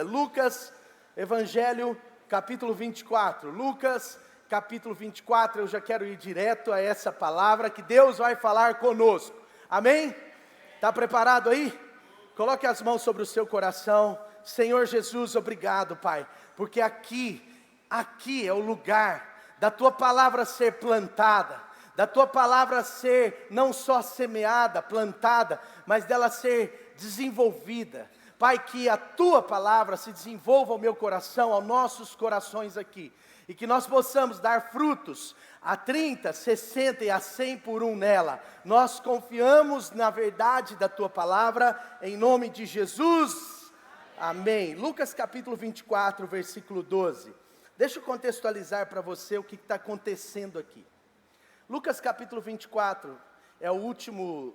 Lucas, Evangelho, capítulo 24. Lucas, capítulo 24, eu já quero ir direto a essa palavra que Deus vai falar conosco. Amém? Está preparado aí? Coloque as mãos sobre o seu coração. Senhor Jesus, obrigado, Pai, porque aqui é o lugar da Tua palavra ser plantada, da Tua palavra ser não só semeada, plantada, mas dela ser desenvolvida. Pai, que a Tua palavra se desenvolva ao meu coração, aos nossos corações aqui, e que nós possamos dar frutos a 30, 60 e a 100 por um nela. Nós confiamos na verdade da Tua palavra, em nome de Jesus, amém. Lucas capítulo 24, versículo 12. Deixa eu contextualizar para você o que está acontecendo aqui. Lucas capítulo 24 é o último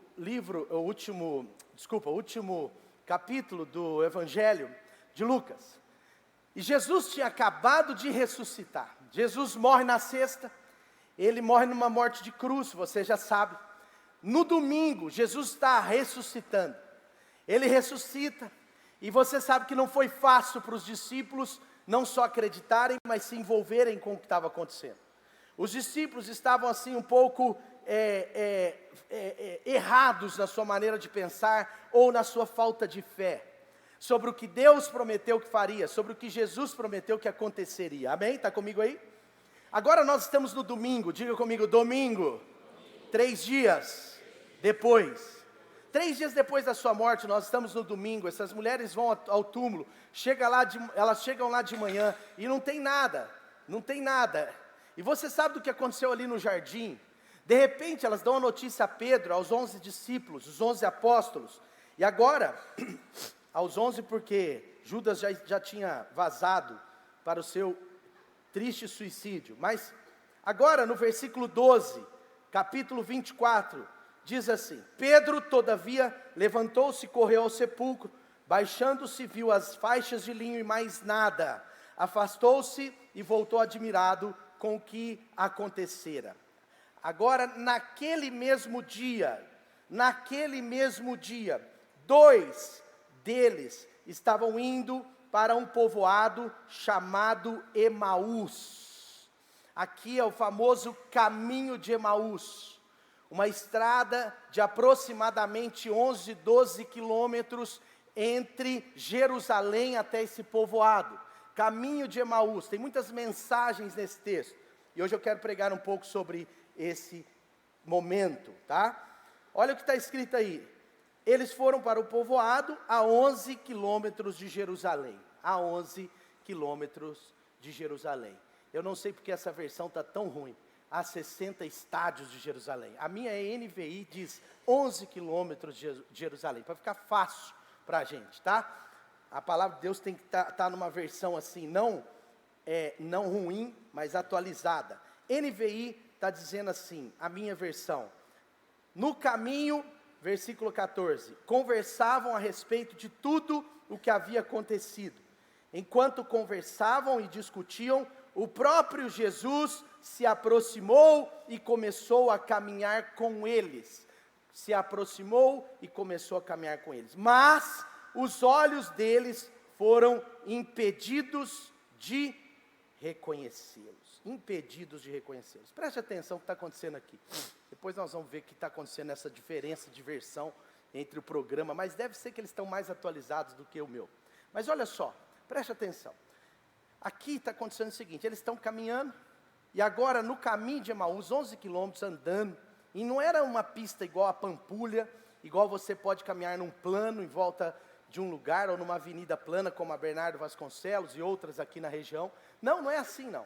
capítulo do Evangelho de Lucas. E Jesus tinha acabado de ressuscitar. Jesus morre na sexta, ele morre numa morte de cruz, você já sabe. No domingo, Jesus está ressuscitando. Ele ressuscita, e você sabe que não foi fácil para os discípulos não só acreditarem, mas se envolverem com o que estava acontecendo. Os discípulos estavam assim um pouco errados na sua maneira de pensar, ou na sua falta de fé, sobre o que Deus prometeu que faria, sobre o que Jesus prometeu que aconteceria. Amém? Está comigo aí? Agora nós estamos no domingo, diga comigo, domingo. 3 dias depois. 3 dias depois da sua morte, nós estamos no domingo. Essas mulheres vão ao túmulo, elas chegam lá de manhã e não tem nada. E você sabe do que aconteceu ali no jardim? De repente elas dão a notícia a Pedro, aos 11 discípulos, os 11 apóstolos. E agora, aos 11 porque Judas já tinha vazado para o seu triste suicídio. Mas agora no versículo 12, capítulo 24, diz assim: Pedro, todavia, levantou-se e correu ao sepulcro. Baixando-se, viu as faixas de linho e mais nada. Afastou-se e voltou admirado com o que acontecera. Agora, naquele mesmo dia, 2 deles estavam indo para um povoado chamado Emaús. Aqui é o famoso caminho de Emaús, uma estrada de aproximadamente 11, 12 quilômetros entre Jerusalém até esse povoado. Caminho de Emaús, tem muitas mensagens nesse texto, e hoje eu quero pregar um pouco sobre esse momento, tá? Olha o que está escrito aí. Eles foram para o povoado a 11 quilômetros de Jerusalém. A 11 quilômetros de Jerusalém. Eu não sei porque essa versão está tão ruim. A 60 estádios de Jerusalém. A minha NVI diz 11 quilômetros de Jerusalém, para ficar fácil para a gente, tá? A palavra de Deus tem que estar numa versão assim, não ruim, mas atualizada. NVI está dizendo assim, a minha versão: no caminho, versículo 14, conversavam a respeito de tudo o que havia acontecido. Enquanto conversavam e discutiam, o próprio Jesus se aproximou e começou a caminhar com eles. Mas os olhos deles foram impedidos de reconhecê-los. Preste atenção no que está acontecendo aqui. Depois nós vamos ver o que está acontecendo, essa diferença de versão entre o programa, mas deve ser que eles estão mais atualizados do que o meu. Mas olha só, preste atenção. Aqui está acontecendo o seguinte: eles estão caminhando, e agora no caminho de Emaús, 11 quilômetros andando, e não era uma pista igual a Pampulha, igual você pode caminhar num plano em volta de um lugar, ou numa avenida plana, como a Bernardo Vasconcelos e outras aqui na região. Não é assim não.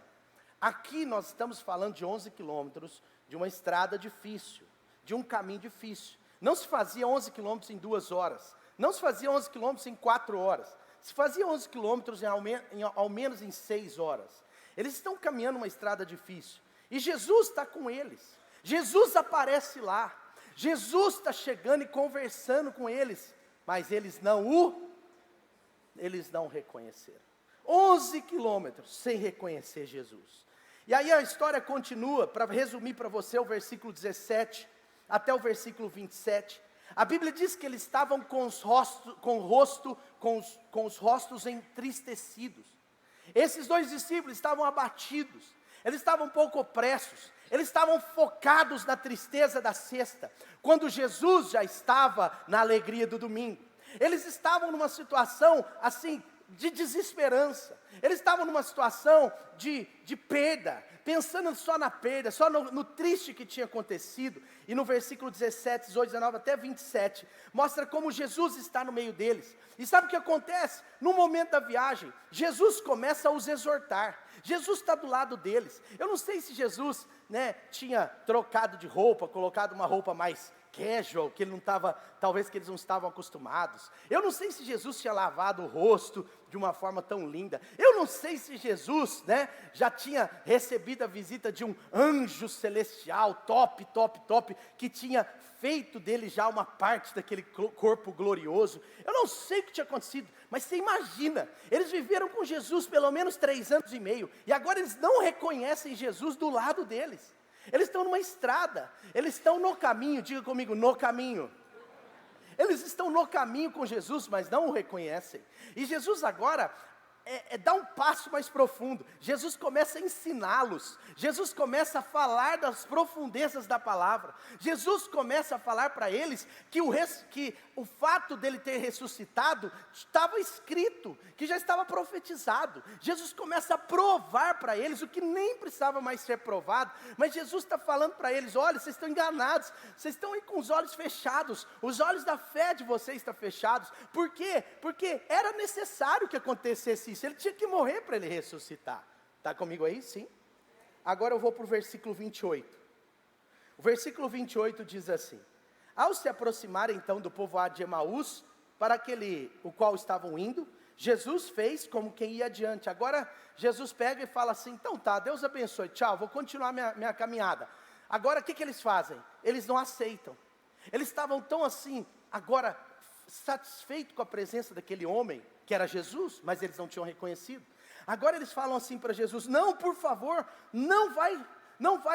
Aqui nós estamos falando de 11 quilômetros, de uma estrada difícil, de um caminho difícil. Não se fazia 11 quilômetros em 2 horas, não se fazia 11 quilômetros em 4 horas, se fazia 11 quilômetros ao menos em 6 horas. Eles estão caminhando uma estrada difícil, e Jesus está com eles. Jesus aparece lá, Jesus está chegando e conversando com eles, mas eles não reconheceram. 11 quilômetros sem reconhecer Jesus. E aí a história continua, para resumir para você o versículo 17 até o versículo 27. A Bíblia diz que eles estavam com os rostos entristecidos. Esses dois discípulos estavam abatidos, eles estavam um pouco opressos, eles estavam focados na tristeza da sexta, quando Jesus já estava na alegria do domingo. Eles estavam numa situação assim, de desesperança, eles estavam numa situação de perda, pensando só na perda, só no triste que tinha acontecido. E no versículo 17, 18, 19 até 27, mostra como Jesus está no meio deles. E sabe o que acontece? No momento da viagem, Jesus começa a os exortar, Jesus está do lado deles. Eu não sei se Jesus, tinha trocado de roupa, colocado uma roupa mais casual, que ele não estava, talvez que eles não estavam acostumados. Eu não sei se Jesus tinha lavado o rosto de uma forma tão linda. Eu não sei se Jesus, já tinha recebido a visita de um anjo celestial, top, que tinha feito dele já uma parte daquele corpo glorioso. Eu não sei o que tinha acontecido, mas você imagina, eles viveram com Jesus pelo menos 3 anos e meio, e agora eles não reconhecem Jesus do lado deles. Eles estão numa estrada, eles estão no caminho, diga comigo, no caminho. Eles estão no caminho com Jesus, mas não o reconhecem. E Jesus agora dá um passo mais profundo. Jesus começa a ensiná-los. Jesus começa a falar das profundezas da palavra. Jesus começa a falar para eles que o fato dele ter ressuscitado estava escrito, que já estava profetizado. Jesus começa a provar para eles o que nem precisava mais ser provado. Mas Jesus está falando para eles: olha, vocês estão enganados, vocês estão aí com os olhos fechados, os olhos da fé de vocês estão fechados. Por quê? Porque era necessário que acontecesse isso. Ele tinha que morrer para ele ressuscitar. Está comigo aí? Sim. Agora eu vou para o versículo 28. O versículo 28 diz assim: ao se aproximar então do povoado de Emaús, para aquele o qual estavam indo, Jesus fez como quem ia adiante. Agora Jesus pega e fala assim: então tá, Deus abençoe, tchau, vou continuar minha caminhada. Agora o que eles fazem? Eles não aceitam. Eles estavam tão assim, agora satisfeitos com a presença daquele homem, que era Jesus, mas eles não tinham reconhecido. Agora eles falam assim para Jesus: não, por favor, não vai.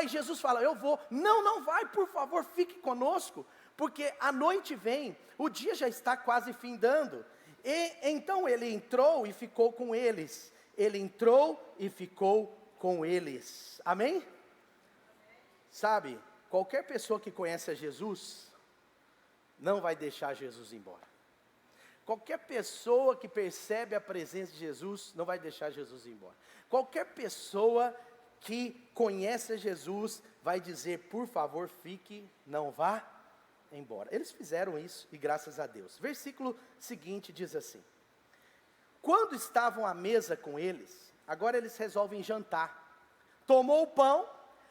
Jesus fala: eu vou. Não vai, por favor, fique conosco, porque a noite vem, o dia já está quase findando. E então ele entrou e ficou com eles. Amém? Sabe, qualquer pessoa que conhece a Jesus não vai deixar Jesus embora. Qualquer pessoa que percebe a presença de Jesus não vai deixar Jesus embora. Qualquer pessoa que conhece a Jesus vai dizer: por favor, fique, não vá embora. Eles fizeram isso e graças a Deus. Versículo seguinte diz assim: quando estavam à mesa com eles, agora eles resolvem jantar. Tomou o pão,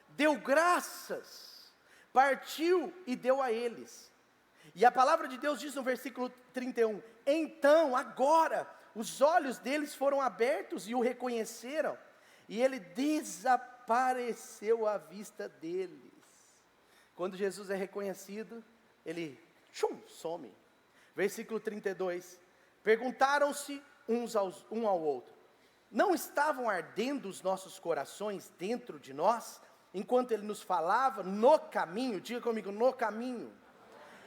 deu graças, partiu e deu a eles. E a palavra de Deus diz no versículo 31, então agora os olhos deles foram abertos e o reconheceram, e ele desapareceu à vista deles. Quando Jesus é reconhecido, ele some. Versículo 32, perguntaram-se um ao outro: não estavam ardendo os nossos corações dentro de nós, enquanto ele nos falava no caminho? Diga comigo, no caminho.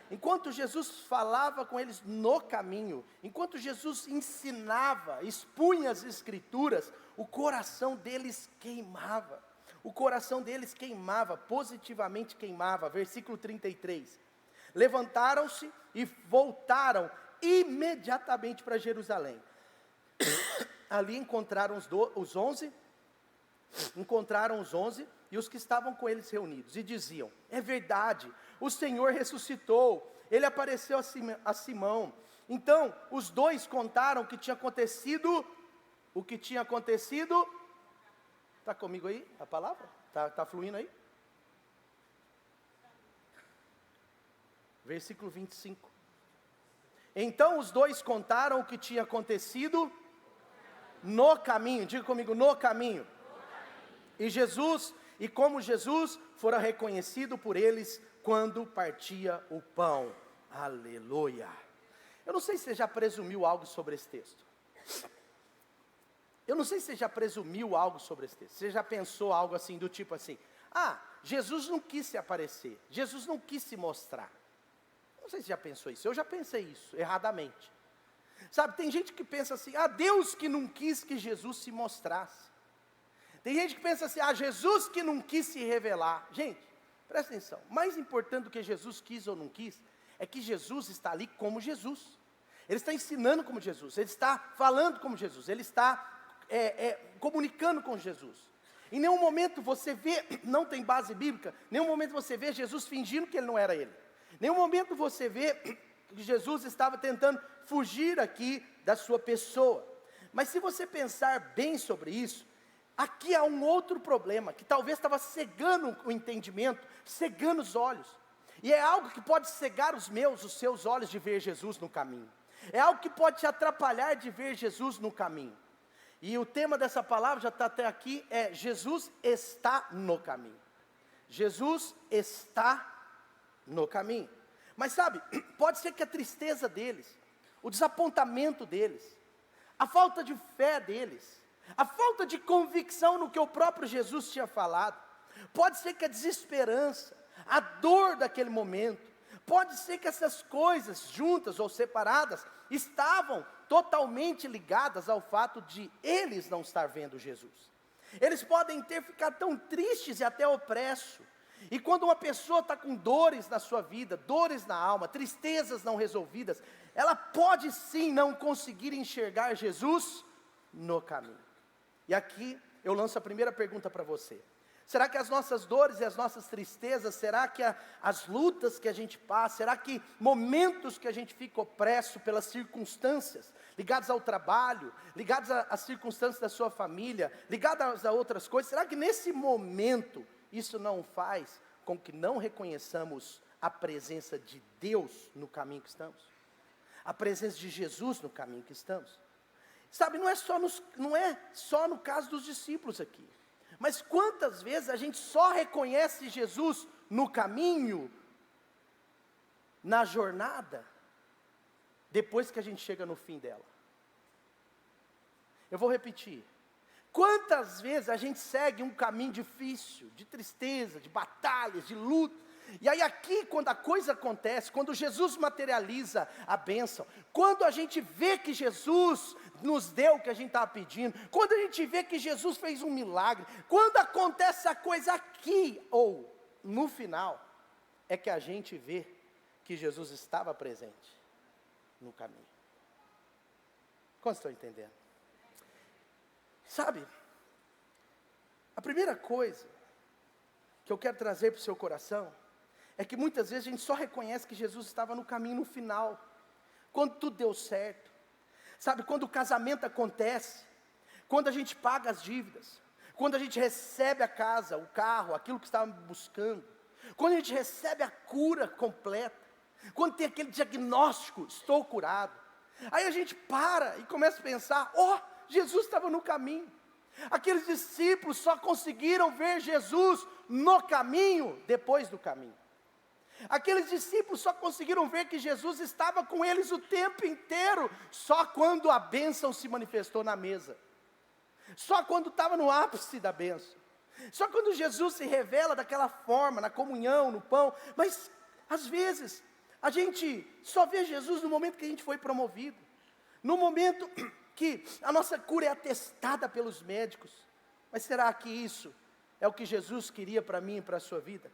Enquanto Jesus falava com eles no caminho, enquanto Jesus ensinava, expunha as escrituras, o coração deles queimava. O coração deles queimava, positivamente queimava. Versículo 33. Levantaram-se e voltaram imediatamente para Jerusalém. Ali encontraram os 11 e os que estavam com eles reunidos, e diziam: é verdade, o Senhor ressuscitou, ele apareceu a Simão. Então os dois contaram o que tinha acontecido. Está comigo aí a palavra? Está fluindo aí? Versículo 25. Então os dois contaram o que tinha acontecido no caminho. Diga comigo, no caminho. E como Jesus fora reconhecido por eles quando partia o pão. Aleluia. Eu não sei se você já presumiu algo sobre esse texto. Você já pensou algo assim, do tipo assim: Jesus não quis se aparecer, Jesus não quis se mostrar. Não sei se já pensou isso, eu já pensei isso, erradamente. Sabe, tem gente que pensa assim, Deus que não quis que Jesus se mostrasse. Tem gente que pensa assim, Jesus que não quis se revelar. Gente, presta atenção, mais importante do que Jesus quis ou não quis, é que Jesus está ali como Jesus. Ele está ensinando como Jesus, Ele está falando como Jesus, Ele está comunicando com Jesus. Em nenhum momento você vê, não tem base bíblica, em nenhum momento você vê Jesus fingindo que Ele não era Ele. Em nenhum momento você vê que Jesus estava tentando fugir aqui da sua pessoa. Mas se você pensar bem sobre isso, aqui há um outro problema, que talvez estava cegando o entendimento, cegando os olhos. E é algo que pode cegar os seus olhos de ver Jesus no caminho. É algo que pode te atrapalhar de ver Jesus no caminho. E o tema dessa palavra, já está até aqui, é Jesus está no caminho. Jesus está no caminho. Mas sabe, pode ser que a tristeza deles, o desapontamento deles, a falta de fé deles, a falta de convicção no que o próprio Jesus tinha falado, pode ser que a desesperança, a dor daquele momento, pode ser que essas coisas juntas ou separadas estavam totalmente ligadas ao fato de eles não estar vendo Jesus. Eles podem ter ficado tão tristes e até opressos. E quando uma pessoa está com dores na sua vida, dores na alma, tristezas não resolvidas, ela pode sim não conseguir enxergar Jesus no caminho. E aqui eu lanço a primeira pergunta para você. Será que as nossas dores e as nossas tristezas, será que as lutas que a gente passa, será que momentos que a gente fica opresso pelas circunstâncias, ligados ao trabalho, ligados às circunstâncias da sua família, ligados a outras coisas, será que nesse momento isso não faz com que não reconheçamos a presença de Deus no caminho que estamos? A presença de Jesus no caminho que estamos? Sabe, não é só no caso dos discípulos aqui. Mas quantas vezes a gente só reconhece Jesus no caminho, na jornada, depois que a gente chega no fim dela? Eu vou repetir. Quantas vezes a gente segue um caminho difícil, de tristeza, de batalhas, de luta, e aí aqui quando a coisa acontece, quando Jesus materializa a bênção, quando a gente vê que Jesus nos deu o que a gente estava pedindo, quando a gente vê que Jesus fez um milagre, quando acontece a coisa aqui, ou no final, é que a gente vê que Jesus estava presente no caminho. Quantos estão entendendo? Sabe, a primeira coisa que eu quero trazer para o seu coração, é que muitas vezes a gente só reconhece que Jesus estava no caminho no final, quando tudo deu certo. Sabe, quando o casamento acontece, quando a gente paga as dívidas, quando a gente recebe a casa, o carro, aquilo que estávamos buscando, quando a gente recebe a cura completa, quando tem aquele diagnóstico, estou curado, aí a gente para e começa a pensar, Jesus estava no caminho. Aqueles discípulos só conseguiram ver Jesus no caminho, depois do caminho. Aqueles discípulos só conseguiram ver que Jesus estava com eles o tempo inteiro, só quando a bênção se manifestou na mesa, só quando estava no ápice da bênção, só quando Jesus se revela daquela forma, na comunhão, no pão. Mas às vezes a gente só vê Jesus no momento que a gente foi promovido, no momento que a nossa cura é atestada pelos médicos. Mas será que isso é o que Jesus queria para mim e para a sua vida?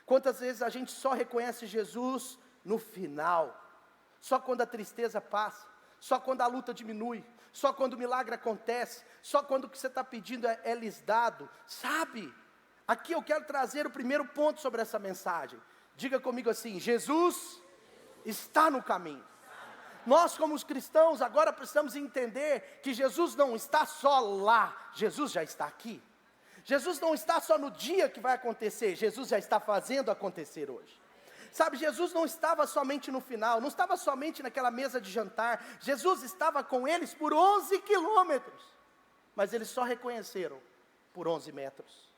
Quantas vezes a gente só reconhece Jesus no final, só quando a tristeza passa, só quando a luta diminui, só quando o milagre acontece, só quando o que você está pedindo é lhes dado, sabe? Aqui eu quero trazer o primeiro ponto sobre essa mensagem. Diga comigo assim: Jesus está no caminho. Nós como os cristãos agora precisamos entender que Jesus não está só lá, Jesus já está aqui. Jesus não está só no dia que vai acontecer, Jesus já está fazendo acontecer hoje. Sabe, Jesus não estava somente no final, não estava somente naquela mesa de jantar, Jesus estava com eles por 11 quilômetros, mas eles só reconheceram por 11 metros.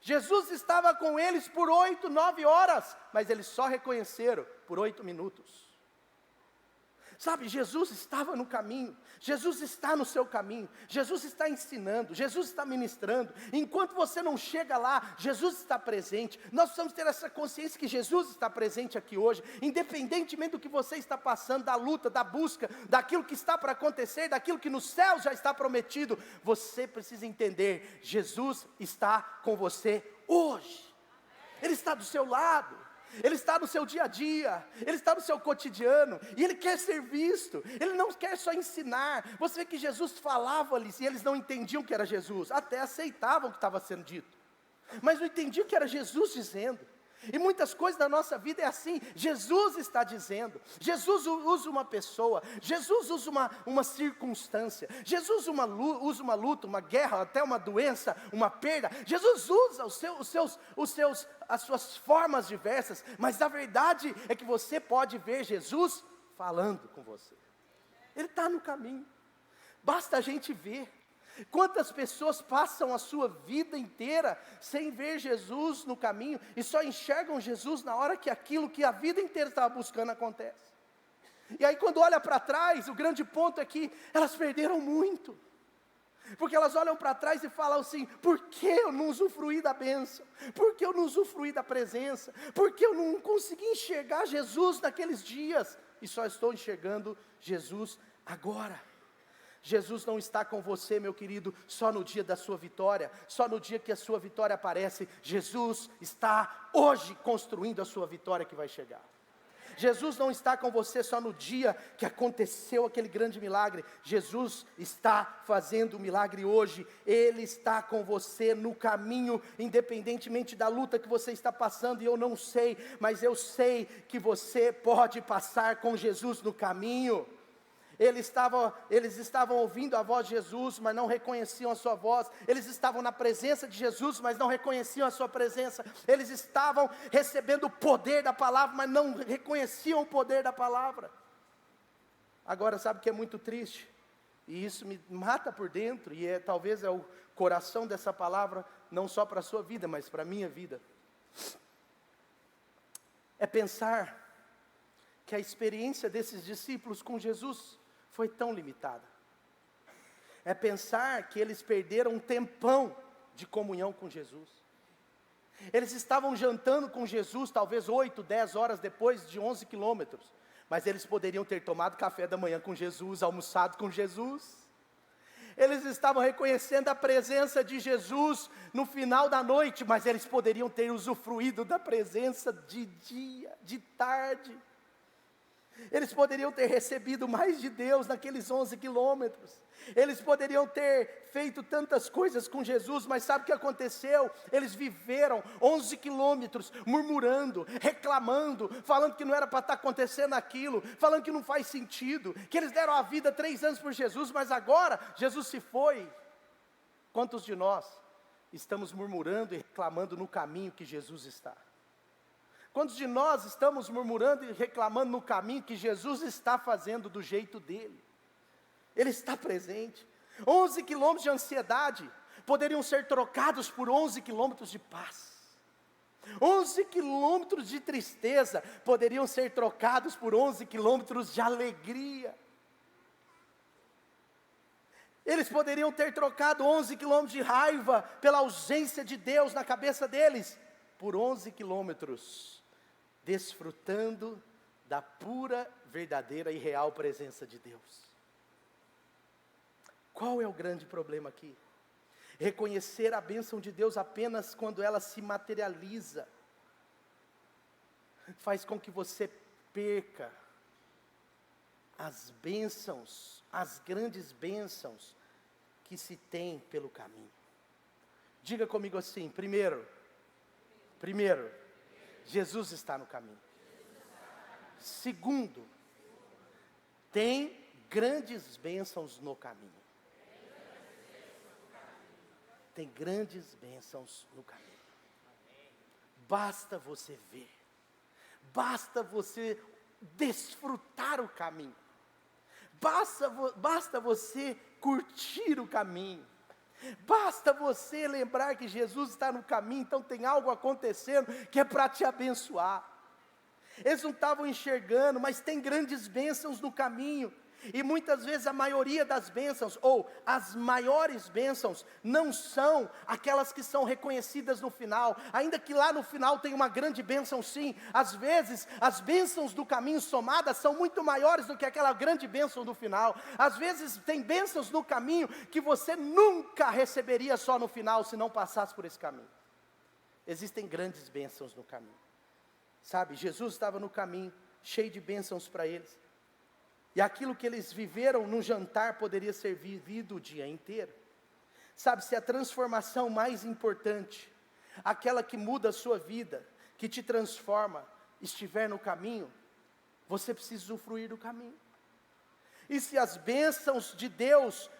Jesus estava com eles por 8, 9 horas, mas eles só reconheceram por 8 minutos. Sabe, Jesus estava no caminho, Jesus está no seu caminho, Jesus está ensinando, Jesus está ministrando. Enquanto você não chega lá, Jesus está presente. Nós precisamos ter essa consciência que Jesus está presente aqui hoje, independentemente do que você está passando, da luta, da busca, daquilo que está para acontecer, daquilo que no céu já está prometido. Você precisa entender, Jesus está com você hoje, Ele está do seu lado. Ele está no seu dia a dia, Ele está no seu cotidiano, e Ele quer ser visto, Ele não quer só ensinar. Você vê que Jesus falava-lhes, e eles não entendiam que era Jesus, até aceitavam o que estava sendo dito, mas não entendiam que era Jesus dizendo. E muitas coisas da nossa vida é assim, Jesus está dizendo, Jesus usa uma pessoa, Jesus usa uma circunstância, Jesus usa uma luta, uma guerra, até uma doença, uma perda. Jesus usa as suas formas diversas, mas a verdade é que você pode ver Jesus falando com você. Ele está no caminho, basta a gente ver. Quantas pessoas passam a sua vida inteira sem ver Jesus no caminho e só enxergam Jesus na hora que aquilo que a vida inteira estava buscando acontece. E aí quando olha para trás, o grande ponto é que elas perderam muito, porque elas olham para trás e falam assim: por que eu não usufruí da bênção? Por que eu não usufruí da presença? Por que eu não consegui enxergar Jesus naqueles dias? E só estou enxergando Jesus agora. Jesus não está com você, meu querido, só no dia da sua vitória, só no dia que a sua vitória aparece. Jesus está hoje construindo a sua vitória que vai chegar. Jesus não está com você só no dia que aconteceu aquele grande milagre. Jesus está fazendo o milagre hoje. Ele está com você no caminho, independentemente da luta que você está passando. E eu não sei, mas eu sei que você pode passar com Jesus no caminho. Eles estavam ouvindo a voz de Jesus, mas não reconheciam a sua voz. Eles estavam na presença de Jesus, mas não reconheciam a sua presença. Eles estavam recebendo o poder da palavra, mas não reconheciam o poder da palavra. Agora, sabe o que é muito triste? E isso me mata por dentro, e talvez é o coração dessa palavra, não só para a sua vida, mas para a minha vida. É pensar que a experiência desses discípulos com Jesus foi tão limitada. É pensar que eles perderam um tempão de comunhão com Jesus. Eles estavam jantando com Jesus, talvez 8, 10 horas depois de 11 quilômetros. Mas eles poderiam ter tomado café da manhã com Jesus, almoçado com Jesus. Eles estavam reconhecendo a presença de Jesus no final da noite, mas eles poderiam ter usufruído da presença de dia, de tarde. Eles poderiam ter recebido mais de Deus naqueles 11 quilômetros. Eles poderiam ter feito tantas coisas com Jesus, mas sabe o que aconteceu? Eles viveram 11 quilômetros murmurando, reclamando, falando que não era para estar acontecendo aquilo, falando que não faz sentido, que eles deram a vida 3 anos por Jesus, mas agora Jesus se foi. Quantos de nós estamos murmurando e reclamando no caminho que Jesus está? Quantos de nós estamos murmurando e reclamando no caminho que Jesus está fazendo do jeito dele? Ele está presente. 11 quilômetros de ansiedade poderiam ser trocados por 11 quilômetros de paz. 11 quilômetros de tristeza poderiam ser trocados por 11 quilômetros de alegria. Eles poderiam ter trocado 11 quilômetros de raiva pela ausência de Deus na cabeça deles, por 11 quilômetros desfrutando da pura, verdadeira e real presença de Deus. Qual é o grande problema aqui? Reconhecer a bênção de Deus apenas quando ela se materializa, faz com que você perca as bênçãos, as grandes bênçãos que se tem pelo caminho. Diga comigo assim: primeiro, Jesus está no caminho. Segundo, tem grandes bênçãos no caminho. Tem grandes bênçãos no caminho. Basta você ver. Basta você desfrutar o caminho. Basta você curtir o caminho. Basta você lembrar que Jesus está no caminho, então tem algo acontecendo que é para te abençoar. Eles não estavam enxergando, mas tem grandes bênçãos no caminho. E muitas vezes a maioria das bênçãos, ou as maiores bênçãos, não são aquelas que são reconhecidas no final. Ainda que lá no final tenha uma grande bênção sim. Às vezes as bênçãos do caminho somadas são muito maiores do que aquela grande bênção do final. Às vezes tem bênçãos no caminho que você nunca receberia só no final, se não passasse por esse caminho. Existem grandes bênçãos no caminho. Sabe, Jesus estava no caminho, cheio de bênçãos para eles. E aquilo que eles viveram num jantar poderia ser vivido o dia inteiro. Sabe, se a transformação mais importante, aquela que muda a sua vida, que te transforma, estiver no caminho, você precisa usufruir do caminho. E se as bênçãos de Deus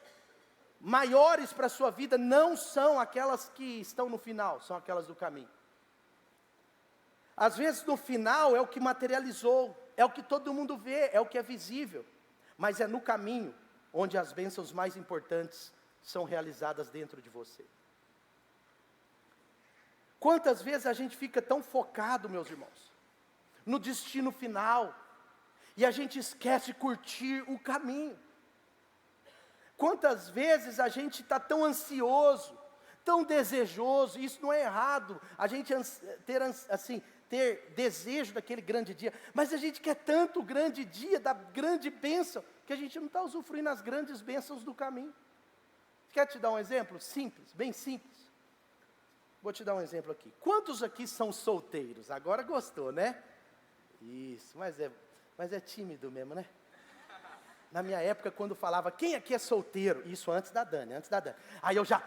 maiores para a sua vida não são aquelas que estão no final, são aquelas do caminho. Às vezes no final é o que materializou, é o que todo mundo vê, é o que é visível, mas é no caminho onde as bênçãos mais importantes são realizadas dentro de você. Quantas vezes a gente fica tão focado, meus irmãos, no destino final, e a gente esquece de curtir o caminho. Quantas vezes a gente está tão ansioso, tão desejoso, isso não é errado, a gente ter desejo daquele grande dia, mas a gente quer tanto o grande dia, da grande bênção, que a gente não está usufruindo as grandes bênçãos do caminho. Quer te dar um exemplo simples, bem simples? Vou te dar um exemplo aqui. Quantos aqui são solteiros? Agora gostou, né? Isso, mas é tímido mesmo, né? Na minha época, quando falava, quem aqui é solteiro? Isso antes da Dani. Aí eu já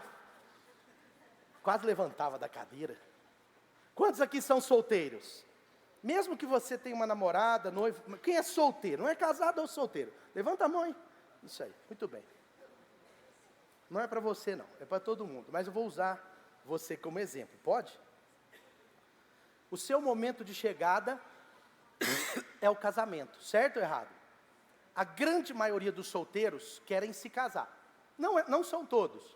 quase levantava da cadeira. Quantos aqui são solteiros? Mesmo que você tenha uma namorada, noivo, quem é solteiro? Não é casado ou solteiro? Levanta a mão aí. Isso aí, muito bem. Não é para você não, é para todo mundo. Mas eu vou usar você como exemplo, pode? O seu momento de chegada é o casamento, certo ou errado? A grande maioria dos solteiros querem se casar. Não são todos.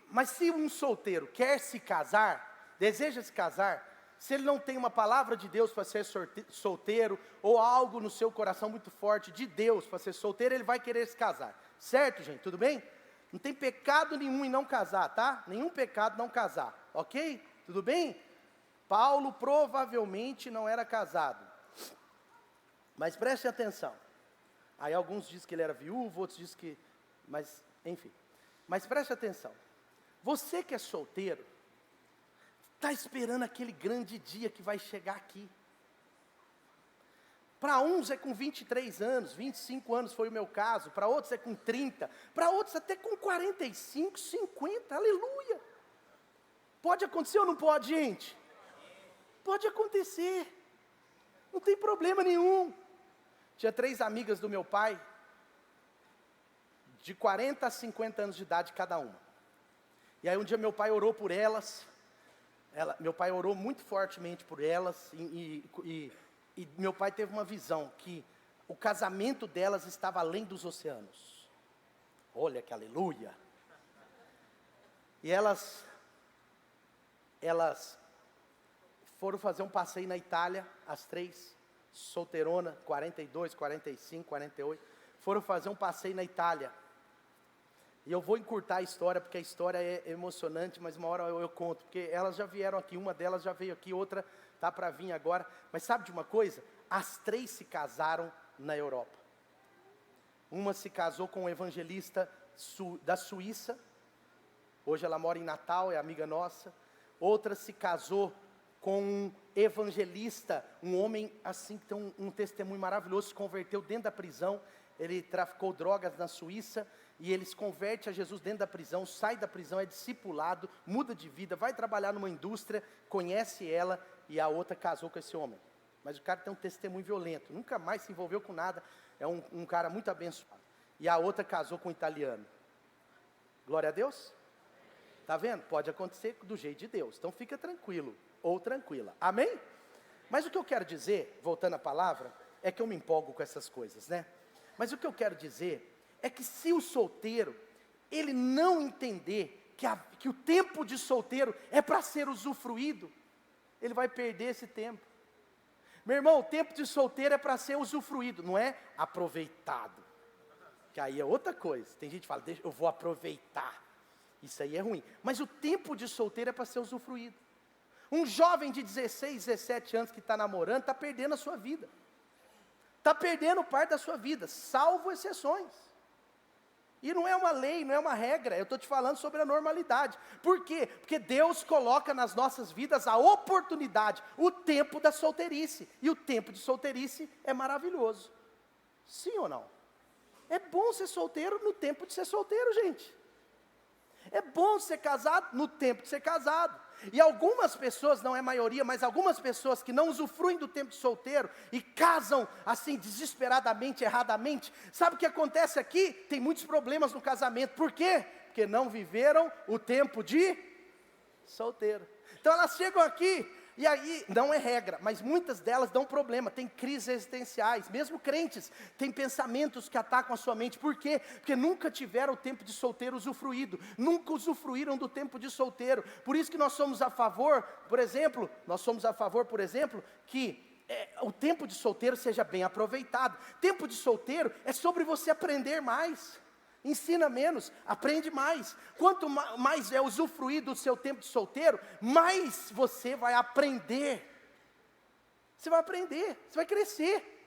Mas se um solteiro quer se casar, deseja se casar, se ele não tem uma palavra de Deus para ser solteiro, ou algo no seu coração muito forte de Deus para ser solteiro, ele vai querer se casar. Certo, gente? Tudo bem? Não tem pecado nenhum em não casar, tá? Nenhum pecado não casar, ok? Tudo bem? Paulo provavelmente não era casado. Mas preste atenção. Aí alguns dizem que ele era viúvo, outros dizem que... Mas, enfim. Mas preste atenção. Você que é solteiro, está esperando aquele grande dia que vai chegar aqui. Para uns é com 23 anos, 25 anos foi o meu caso, para outros é com 30, para outros até com 45, 50, aleluia. Pode acontecer ou não pode, gente? Pode acontecer, não tem problema nenhum. Tinha 3 amigas do meu pai, de 40 a 50 anos de idade cada uma. E aí um dia meu pai orou por elas, meu pai orou muito fortemente por elas, e meu pai teve uma visão, que o casamento delas estava além dos oceanos. Olha que aleluia! E elas foram fazer um passeio na Itália, as 3, solteirona, 42, 45, 48, foram fazer um passeio na Itália. E eu vou encurtar a história, porque a história é emocionante, mas uma hora eu conto, porque elas já vieram aqui, uma delas já veio aqui, outra está para vir agora. Mas sabe de uma coisa? As 3 se casaram na Europa. Uma se casou com um evangelista da Suíça, hoje ela mora em Natal, é amiga nossa. Outra se casou com um evangelista, um homem assim, que tem um testemunho maravilhoso, se converteu dentro da prisão. Ele traficou drogas na Suíça, e ele se converte a Jesus dentro da prisão, sai da prisão, é discipulado, muda de vida, vai trabalhar numa indústria, conhece ela, e a outra casou com esse homem. Mas o cara tem um testemunho violento, nunca mais se envolveu com nada, é um cara muito abençoado. E a outra casou com um italiano. Glória a Deus. Está vendo? Pode acontecer do jeito de Deus, então fica tranquilo, ou tranquila, amém? Mas o que eu quero dizer, voltando à palavra, é que eu me empolgo com essas coisas, né? Mas o que eu quero dizer é que se o solteiro, ele não entender que o tempo de solteiro é para ser usufruído, ele vai perder esse tempo. Meu irmão, o tempo de solteiro é para ser usufruído, não é aproveitado. Que aí é outra coisa. Tem gente que fala, eu vou aproveitar. Isso aí é ruim. Mas o tempo de solteiro é para ser usufruído. Um jovem de 16, 17 anos que está namorando, está perdendo a sua vida. Está perdendo parte da sua vida, salvo exceções. E não é uma lei, não é uma regra, eu estou te falando sobre a normalidade. Por quê? Porque Deus coloca nas nossas vidas a oportunidade, o tempo da solteirice. E o tempo de solteirice é maravilhoso. Sim ou não? É bom ser solteiro no tempo de ser solteiro, gente. É bom ser casado no tempo de ser casado. E algumas pessoas, não é maioria, mas algumas pessoas que não usufruem do tempo de solteiro e casam assim desesperadamente, erradamente, sabe o que acontece aqui? Tem muitos problemas no casamento. Por quê? Porque não viveram o tempo de solteiro. Então elas chegam aqui, e aí, não é regra, mas muitas delas dão problema, tem crises existenciais, mesmo crentes, tem pensamentos que atacam a sua mente. Por quê? Porque nunca tiveram o tempo de solteiro usufruído, nunca usufruíram do tempo de solteiro. Por isso que nós somos a favor, por exemplo, que o tempo de solteiro seja bem aproveitado. Tempo de solteiro é sobre você aprender mais. Ensina menos, aprende mais. Quanto mais é usufruir do seu tempo de solteiro, mais você vai aprender. Você vai aprender, você vai crescer.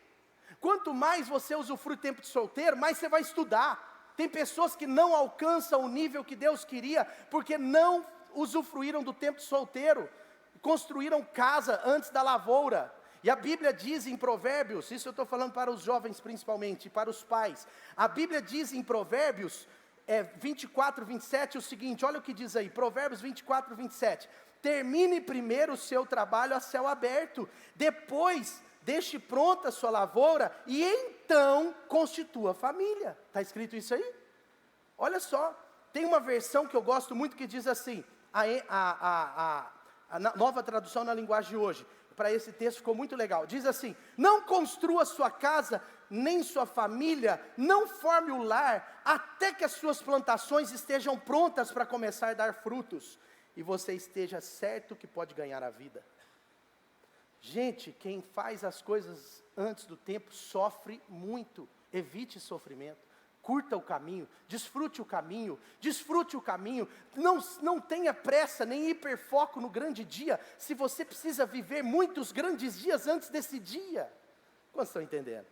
Quanto mais você usufrui do tempo de solteiro, mais você vai estudar. Tem pessoas que não alcançam o nível que Deus queria, porque não usufruíram do tempo de solteiro. Construíram casa antes da lavoura. E a Bíblia diz em Provérbios, isso eu estou falando para os jovens principalmente, para os pais. A Bíblia diz em Provérbios 24, 27 o seguinte, olha o que diz aí, Provérbios 24, 27. Termine primeiro o seu trabalho a céu aberto, depois deixe pronta a sua lavoura e então constitua família. Está escrito isso aí? Olha só, tem uma versão que eu gosto muito que diz assim, a nova tradução na linguagem de hoje, para esse texto ficou muito legal, diz assim, não construa sua casa, nem sua família, não forme o lar, até que as suas plantações estejam prontas para começar a dar frutos, e você esteja certo que pode ganhar a vida. Gente, quem faz as coisas antes do tempo, sofre muito, evite sofrimento. Curta o caminho, desfrute o caminho, não tenha pressa, nem hiperfoco no grande dia, se você precisa viver muitos grandes dias antes desse dia. Quantos estão entendendo?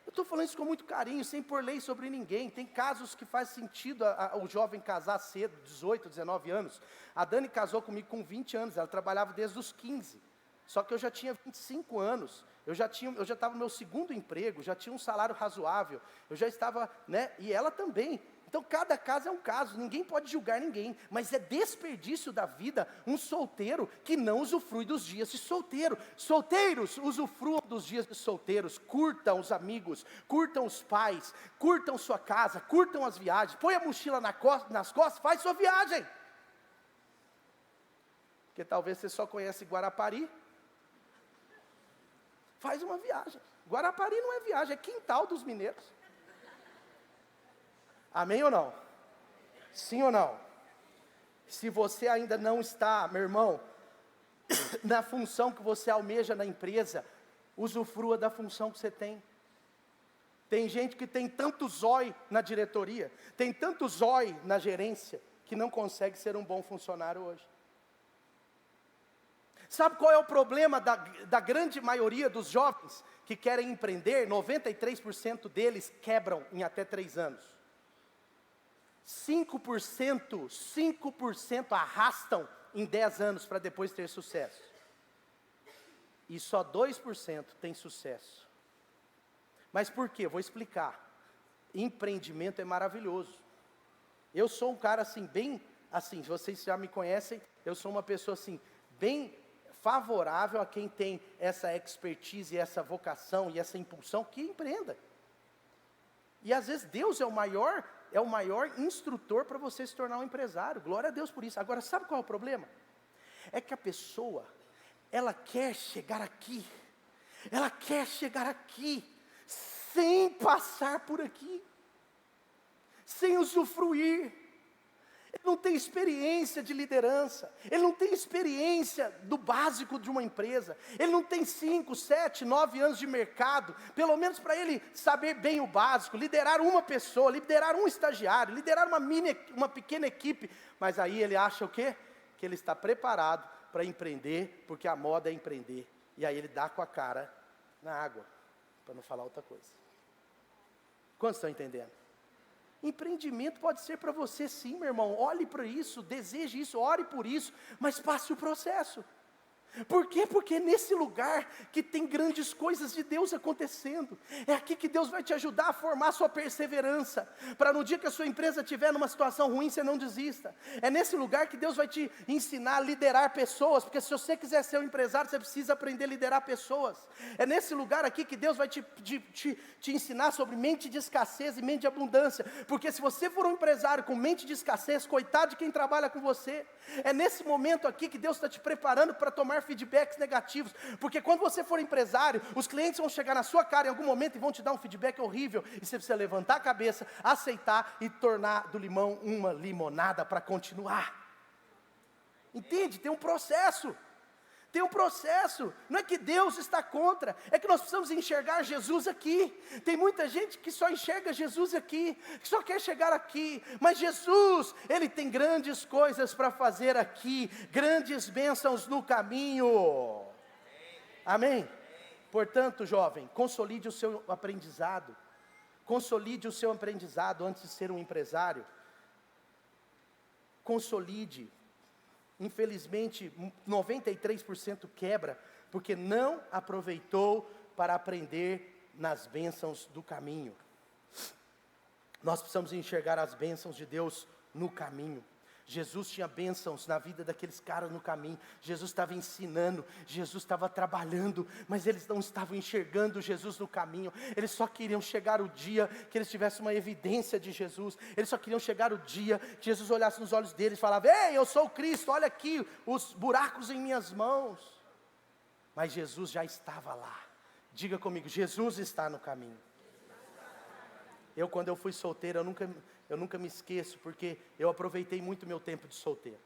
Eu estou falando isso com muito carinho, sem pôr lei sobre ninguém. Tem casos que faz sentido o jovem casar cedo, 18, 19 anos. A Dani casou comigo com 20 anos, ela trabalhava desde os 15. Só que eu já tinha 25 anos, eu já estava no meu segundo emprego, já tinha um salário razoável, eu já estava, e ela também. Então cada caso é um caso, ninguém pode julgar ninguém, mas é desperdício da vida um solteiro que não usufrui dos dias de solteiro. Solteiros, usufruam dos dias de solteiros, curtam os amigos, curtam os pais, curtam sua casa, curtam as viagens, põe a mochila nas costas, faz sua viagem. Porque talvez você só conhece Guarapari. Faz uma viagem. Guarapari não é viagem, é quintal dos mineiros. Amém ou não? Sim ou não? Se você ainda não está, meu irmão, na função que você almeja na empresa, usufrua da função que você tem. Tem gente que tem tanto zói na diretoria, tem tanto zói na gerência, que não consegue ser um bom funcionário hoje. Sabe qual é o problema da grande maioria dos jovens que querem empreender? 93% deles quebram em até 3 anos. 5% arrastam em 10 anos para depois ter sucesso. E só 2% tem sucesso. Mas por quê? Vou explicar. Empreendimento é maravilhoso. Eu sou um cara assim, bem assim, vocês já me conhecem, eu sou uma pessoa assim, bem favorável a quem tem essa expertise, essa vocação e essa impulsão, que empreenda. E às vezes Deus é o maior instrutor para você se tornar um empresário. Glória a Deus por isso. Agora, sabe qual é o problema? É que a pessoa, ela quer chegar aqui, sem passar por aqui, sem usufruir. não tem experiência de liderança, ele não tem experiência do básico de uma empresa, ele não tem 5, 7, 9 anos de mercado, pelo menos para ele saber bem o básico, liderar uma pessoa, liderar um estagiário, liderar uma pequena equipe, mas aí ele acha o quê? Que ele está preparado para empreender, porque a moda é empreender, e aí ele dá com a cara na água, para não falar outra coisa. Quantos estão entendendo? Empreendimento pode ser para você sim, meu irmão. Olhe para isso, deseje isso, ore por isso, mas passe o processo. Por quê? Porque é nesse lugar que tem grandes coisas de Deus acontecendo. É aqui que Deus vai te ajudar a formar a sua perseverança, para no dia que a sua empresa estiver numa situação ruim, você não desista. É nesse lugar que Deus vai te ensinar a liderar pessoas, porque se você quiser ser um empresário, você precisa aprender a liderar pessoas. É nesse lugar aqui que Deus vai te ensinar sobre mente de escassez e mente de abundância, porque se você for um empresário com mente de escassez, coitado de quem trabalha com você. É nesse momento aqui que Deus está te preparando para tomar feedbacks negativos, porque quando você for empresário, os clientes vão chegar na sua cara em algum momento e vão te dar um feedback horrível, e você precisa levantar a cabeça, aceitar e tornar do limão uma limonada para continuar. Entende? Tem um processo. Tem um processo, não é que Deus está contra, é que nós precisamos enxergar Jesus aqui. Tem muita gente que só enxerga Jesus aqui, que só quer chegar aqui, mas Jesus, Ele tem grandes coisas para fazer aqui, grandes bênçãos no caminho. Amém? Portanto, jovem, consolide o seu aprendizado, antes de ser um empresário. Consolide. Infelizmente, 93% quebra, porque não aproveitou para aprender nas bênçãos do caminho. Nós precisamos enxergar as bênçãos de Deus no caminho. Jesus tinha bênçãos na vida daqueles caras no caminho. Jesus estava ensinando, Jesus estava trabalhando, mas eles não estavam enxergando Jesus no caminho. Eles só queriam chegar o dia que eles tivessem uma evidência de Jesus. Eles só queriam chegar o dia que Jesus olhasse nos olhos deles e falava: ei, eu sou o Cristo, olha aqui os buracos em minhas mãos. Mas Jesus já estava lá. Diga comigo, Jesus está no caminho. Quando eu fui solteiro, eu nunca me esqueço, porque eu aproveitei muito meu tempo de solteiro.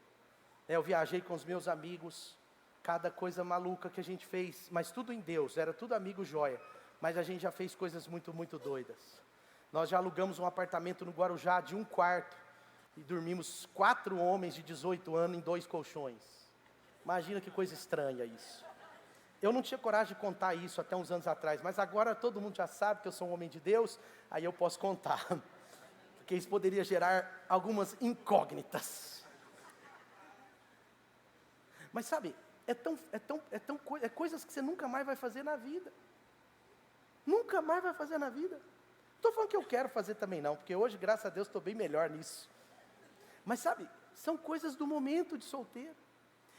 Eu viajei com os meus amigos, cada coisa maluca que a gente fez, mas tudo em Deus, era tudo amigo joia. Mas a gente já fez coisas muito, muito doidas. Nós já alugamos um apartamento no Guarujá de 1 quarto, e dormimos 4 homens de 18 anos em 2 colchões. Imagina que coisa estranha isso. Eu não tinha coragem de contar isso até uns anos atrás, mas agora todo mundo já sabe que eu sou um homem de Deus, aí eu posso contar, porque isso poderia gerar algumas incógnitas. Mas sabe, é coisas que você nunca mais vai fazer na vida. Nunca mais vai fazer na vida. Não estou falando que eu quero fazer também não, porque hoje, graças a Deus, estou bem melhor nisso. Mas sabe, são coisas do momento de solteiro.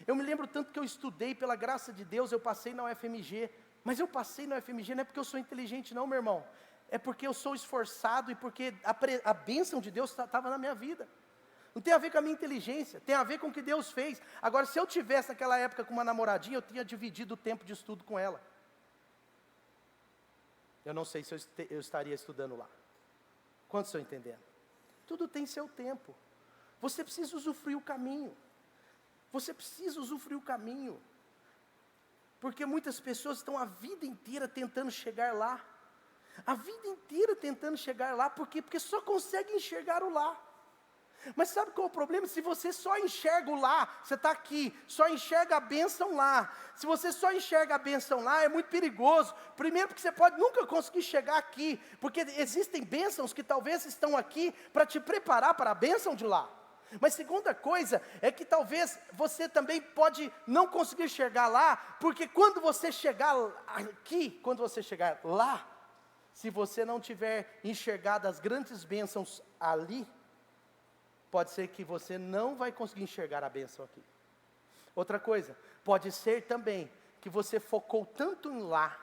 Eu me lembro tanto que eu estudei, pela graça de Deus, eu passei na UFMG. Mas eu passei na UFMG não é porque eu sou inteligente não, meu irmão. É porque eu sou esforçado e porque a bênção de Deus estava na minha vida. Não tem a ver com a minha inteligência, tem a ver com o que Deus fez. Agora, se eu tivesse naquela época com uma namoradinha, eu tinha dividido o tempo de estudo com ela. Eu não sei se eu estaria estudando lá. Quantos estão entendendo? Tudo tem seu tempo. Você precisa usufruir o caminho. Você precisa usufruir o caminho. Porque muitas pessoas estão a vida inteira tentando chegar lá. A vida inteira tentando chegar lá. Por quê? Porque só consegue enxergar o lá. Mas sabe qual é o problema? Se você só enxerga o lá, você está aqui, só enxerga a bênção lá. Se você só enxerga a bênção lá, é muito perigoso. Primeiro porque você pode nunca conseguir chegar aqui. Porque existem bênçãos que talvez estão aqui para te preparar para a bênção de lá. Mas segunda coisa é que talvez você também pode não conseguir chegar lá, porque quando você chegar aqui, quando você chegar lá, se você não tiver enxergado as grandes bênçãos ali, pode ser que você não vai conseguir enxergar a bênção aqui. Outra coisa, pode ser também que você focou tanto em lá,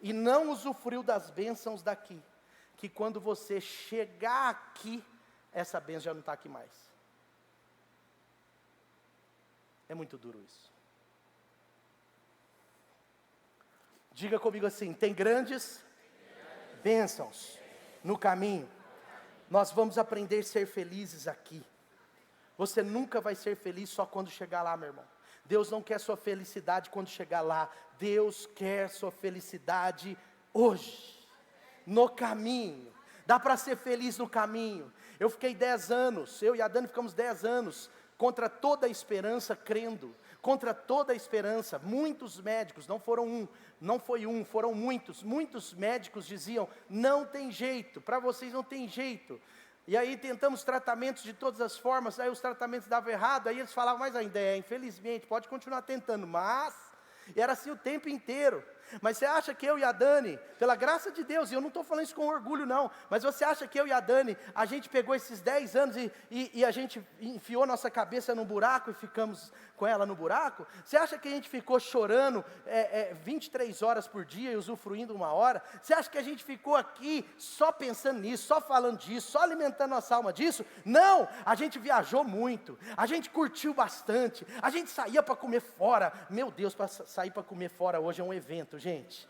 e não usufruiu das bênçãos daqui, que quando você chegar aqui, essa bênção já não está aqui mais. É muito duro isso. Diga comigo assim: tem grandes bênçãos no caminho. Nós vamos aprender a ser felizes aqui. Você nunca vai ser feliz só quando chegar lá, meu irmão. Deus não quer sua felicidade quando chegar lá. Deus quer sua felicidade hoje, no caminho. Dá para ser feliz no caminho. Eu fiquei 10 anos, eu e a Dani ficamos 10 anos, contra toda a esperança, crendo. Contra toda a esperança, muitos médicos, não foram um, não foi um, foram muitos médicos diziam, não tem jeito, para vocês não tem jeito. E aí tentamos tratamentos de todas as formas, aí os tratamentos davam errado, aí eles falavam, mas ainda infelizmente, pode continuar tentando, mas, e era assim o tempo inteiro. Mas você acha que eu e a Dani, pela graça de Deus, e eu não estou falando isso com orgulho não, mas você acha que eu e a Dani, a gente pegou esses 10 anos e a gente enfiou nossa cabeça num buraco e ficamos com ela no buraco? Você acha que a gente ficou chorando 23 horas por dia e usufruindo 1 hora? Você acha que a gente ficou aqui só pensando nisso, só falando disso, só alimentando nossa alma disso? Não, a gente viajou muito, a gente curtiu bastante, a gente saía para comer fora. Meu Deus, para sair para comer fora hoje é um evento, gente,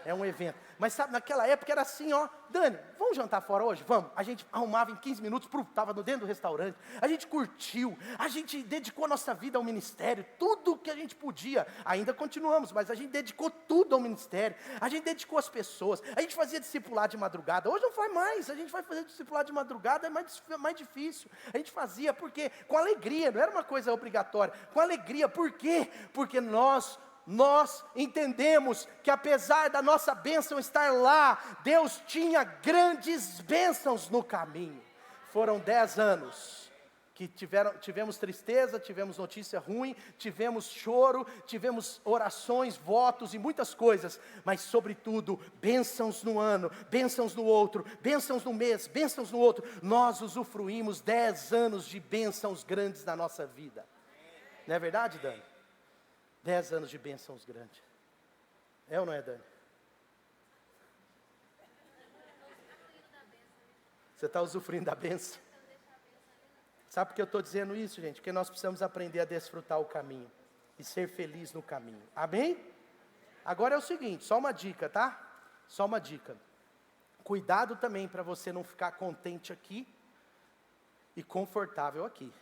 é um evento. Mas sabe, naquela época era assim, ó, Dani, vamos jantar fora hoje? Vamos. A gente arrumava em 15 minutos, estava dentro do restaurante, a gente curtiu, a gente dedicou a nossa vida ao ministério, tudo que a gente podia, ainda continuamos, mas a gente dedicou tudo ao ministério, a gente dedicou as pessoas, a gente fazia discipulado de madrugada, hoje não faz mais, a gente vai fazer discipulado de madrugada, é mais difícil, a gente fazia, porque com alegria, não era uma coisa obrigatória, com alegria, por quê? Porque nós entendemos que apesar da nossa bênção estar lá, Deus tinha grandes bênçãos no caminho. Foram 10 anos que tivemos tristeza, tivemos notícia ruim, tivemos choro, tivemos orações, votos e muitas coisas, mas sobretudo, bênçãos no ano, bênçãos no outro, bênçãos no mês, bênçãos no outro. Nós usufruímos 10 anos de bênçãos grandes na nossa vida. Não é verdade, Dani? 10 anos de bênçãos grandes. É ou não é, Dani? Você está usufruindo da bênção? Sabe por que eu estou dizendo isso, gente? Porque nós precisamos aprender a desfrutar o caminho e ser feliz no caminho. Amém? Agora é o seguinte, só uma dica, tá? Só uma dica. Cuidado também para você não ficar contente aqui e confortável aqui.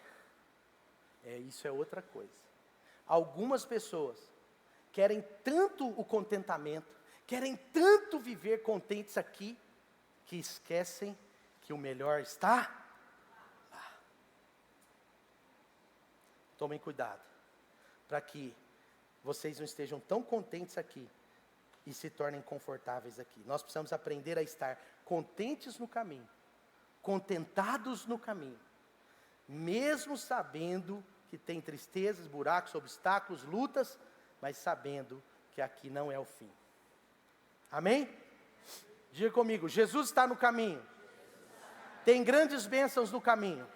Isso é outra coisa. Algumas pessoas querem tanto o contentamento, querem tanto viver contentes aqui, que esquecem que o melhor está lá. Tomem cuidado, para que vocês não estejam tão contentes aqui e se tornem confortáveis aqui. Nós precisamos aprender a estar contentes no caminho, contentados no caminho, mesmo sabendo que tem tristezas, buracos, obstáculos, lutas, mas sabendo que aqui não é o fim. Amém? Diga comigo, Jesus está no caminho. Tem grandes bênçãos no caminho.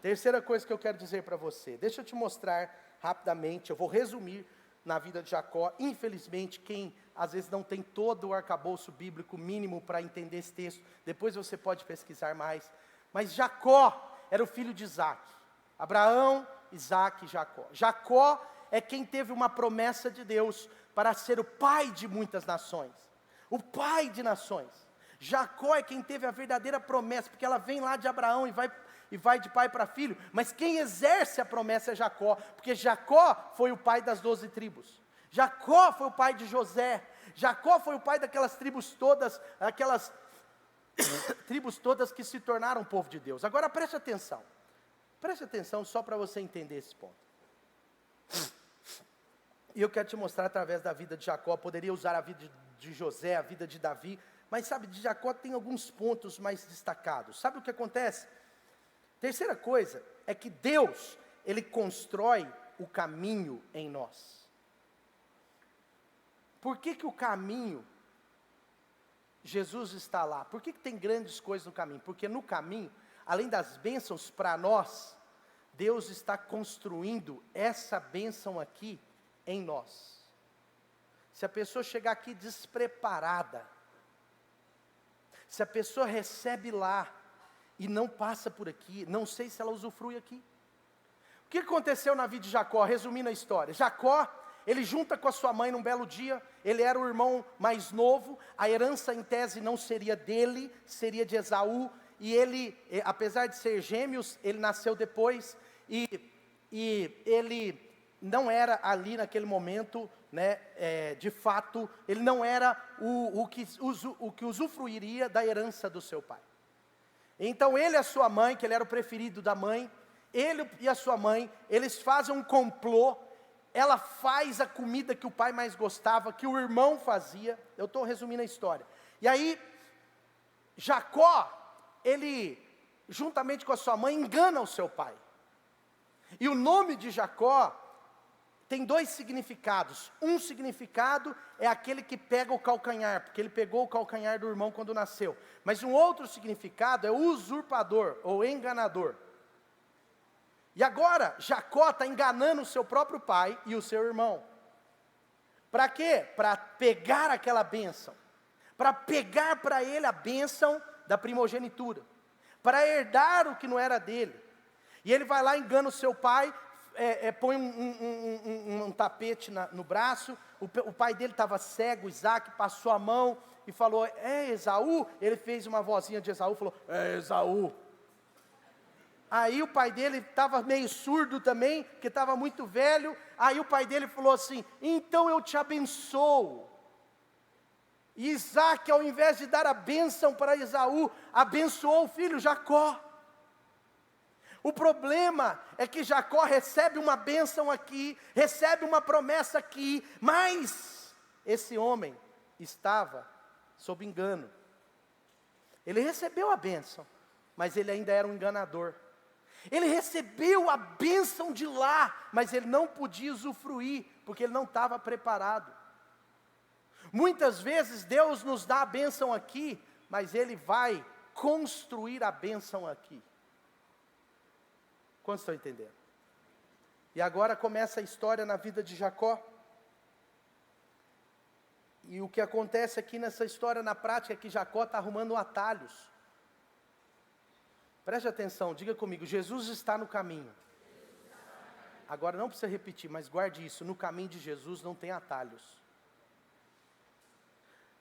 Terceira coisa que eu quero dizer para você, deixa eu te mostrar rapidamente, eu vou resumir na vida de Jacó. Infelizmente, quem às vezes não tem todo o arcabouço bíblico mínimo para entender esse texto, depois você pode pesquisar mais. Mas Jacó era o filho de Isaac. Abraão, Isaac e Jacó. Jacó é quem teve uma promessa de Deus para ser o pai de muitas nações. O pai de nações. Jacó é quem teve a verdadeira promessa, porque ela vem lá de Abraão e vai de pai para filho. Mas quem exerce a promessa é Jacó, porque Jacó foi o pai das 12 tribos. Jacó foi o pai de José. Jacó foi o pai daquelas tribos todas, aquelas tribos todas que se tornaram povo de Deus. Agora preste atenção. Preste atenção só para você entender esse ponto. E eu quero te mostrar através da vida de Jacó. Poderia usar a vida de José, a vida de Davi, mas sabe, de Jacó tem alguns pontos mais destacados. Sabe o que acontece? Terceira coisa é que Deus, Ele constrói o caminho em nós. Por que o caminho, Jesus está lá? Por que tem grandes coisas no caminho? Porque no caminho, além das bênçãos para nós, Deus está construindo essa bênção aqui em nós. Se a pessoa chegar aqui despreparada, se a pessoa recebe lá e não passa por aqui, não sei se ela usufrui aqui. O que aconteceu na vida de Jacó? Resumindo a história, Jacó, ele junta com a sua mãe num belo dia, ele era o irmão mais novo, a herança em tese não seria dele, seria de Esaú, e ele, apesar de ser gêmeos, ele nasceu depois, e ele não era ali naquele momento, né, de fato, ele não era o que usufruiria da herança do seu pai. Então ele e a sua mãe, que ele era o preferido da mãe, ele e a sua mãe, eles fazem um complô. Ela faz a comida que o pai mais gostava, que o irmão fazia. Eu estou resumindo a história. E aí, Jacó, ele, juntamente com a sua mãe, engana o seu pai. E o nome de Jacó tem dois significados. Um significado é aquele que pega o calcanhar, porque ele pegou o calcanhar do irmão quando nasceu. Mas um outro significado é usurpador ou enganador. E agora, Jacó está enganando o seu próprio pai e o seu irmão. Para quê? Para pegar aquela bênção. Para pegar para ele a bênção da primogenitura. Para herdar o que não era dele. E ele vai lá, engana o seu pai, põe um tapete no braço. O pai dele estava cego, Isaac, passou a mão e falou, Esaú? Ele fez uma vozinha de Esaú, falou, Esaú. Aí o pai dele estava meio surdo também, porque estava muito velho. Aí o pai dele falou assim, então eu te abençoo. E Isaac, ao invés de dar a bênção para Esaú, abençoou o filho Jacó. O problema é que Jacó recebe uma bênção aqui, recebe uma promessa aqui, mas esse homem estava sob engano. Ele recebeu a bênção, mas ele ainda era um enganador. Ele recebeu a bênção de lá, mas ele não podia usufruir, porque ele não estava preparado. Muitas vezes Deus nos dá a bênção aqui, mas Ele vai construir a bênção aqui. Quantos estão entendendo? E agora começa a história na vida de Jacó. E o que acontece aqui nessa história na prática é que Jacó está arrumando atalhos. Preste atenção, diga comigo, Jesus está no caminho. Agora não precisa repetir, mas guarde isso, no caminho de Jesus não tem atalhos.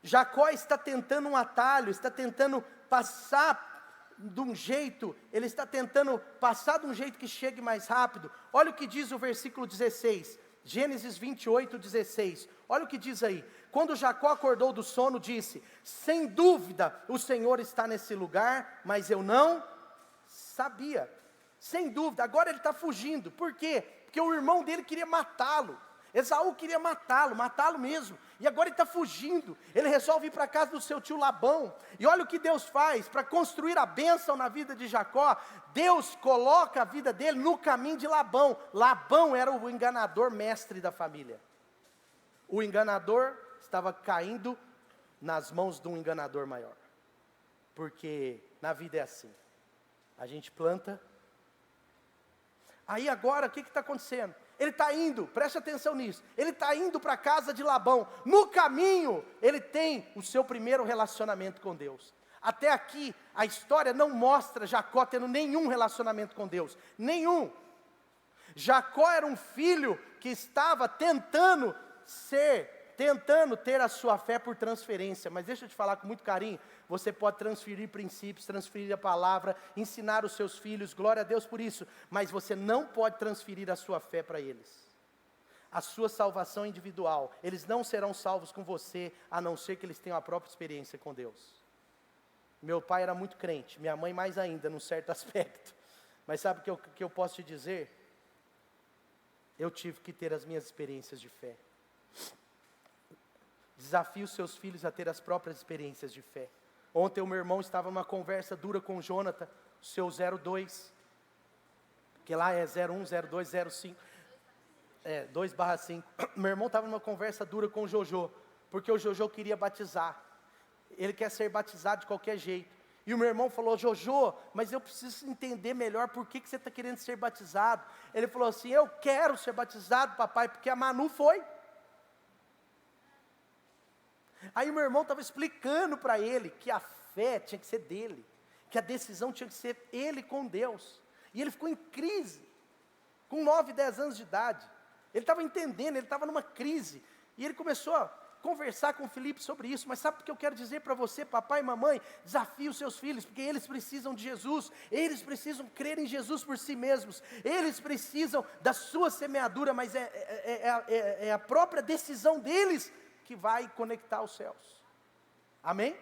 Jacó está tentando um atalho, está tentando passar de um jeito, ele está tentando passar de um jeito que chegue mais rápido. Olha o que diz o versículo 16, Gênesis 28, 16. Olha o que diz aí. Quando Jacó acordou do sono, disse, sem dúvida o Senhor está nesse lugar, mas eu não sabia. Sem dúvida, agora ele está fugindo. Por quê? Porque o irmão dele queria matá-lo. Esaú queria matá-lo mesmo. E agora ele está fugindo. Ele resolve ir para a casa do seu tio Labão. E olha o que Deus faz para construir a bênção na vida de Jacó. Deus coloca a vida dele no caminho de Labão. Labão era o enganador mestre da família. O enganador estava caindo nas mãos de um enganador maior. Porque na vida é assim. A gente planta. Aí agora o que está acontecendo? Ele está indo, preste atenção nisso, ele está indo para a casa de Labão. No caminho, ele tem o seu primeiro relacionamento com Deus. Até aqui, a história não mostra Jacó tendo nenhum relacionamento com Deus. Nenhum. Jacó era um filho que estava tentando ter a sua fé por transferência. Mas deixa eu te falar com muito carinho, você pode transferir princípios, transferir a palavra, ensinar os seus filhos, glória a Deus por isso, mas você não pode transferir a sua fé para eles. A sua salvação individual, eles não serão salvos com você, a não ser que eles tenham a própria experiência com Deus. Meu pai era muito crente, minha mãe mais ainda, num certo aspecto, mas sabe o que eu posso te dizer? Eu tive que ter as minhas experiências de fé. Desafie os seus filhos a ter as próprias experiências de fé. Ontem o meu irmão estava numa conversa dura com o Jonathan, seu 02, que lá é 01, 02, 05, 2/5. Meu irmão estava numa conversa dura com o Jojo, porque o Jojo queria batizar. Ele quer ser batizado de qualquer jeito. E o meu irmão falou, Jojo, mas eu preciso entender melhor por que você está querendo ser batizado. Ele falou assim, eu quero ser batizado, papai, porque a Manu foi. Aí o meu irmão estava explicando para ele que a fé tinha que ser dele, que a decisão tinha que ser ele com Deus. E ele ficou em crise, com 9, 10 anos de idade. Ele estava entendendo, ele estava numa crise. E ele começou a conversar com o Felipe sobre isso, mas sabe o que eu quero dizer para você, papai e mamãe? Desafie os seus filhos, porque eles precisam de Jesus, eles precisam crer em Jesus por si mesmos, eles precisam da sua semeadura, mas é a própria decisão deles que vai conectar os céus. Amém?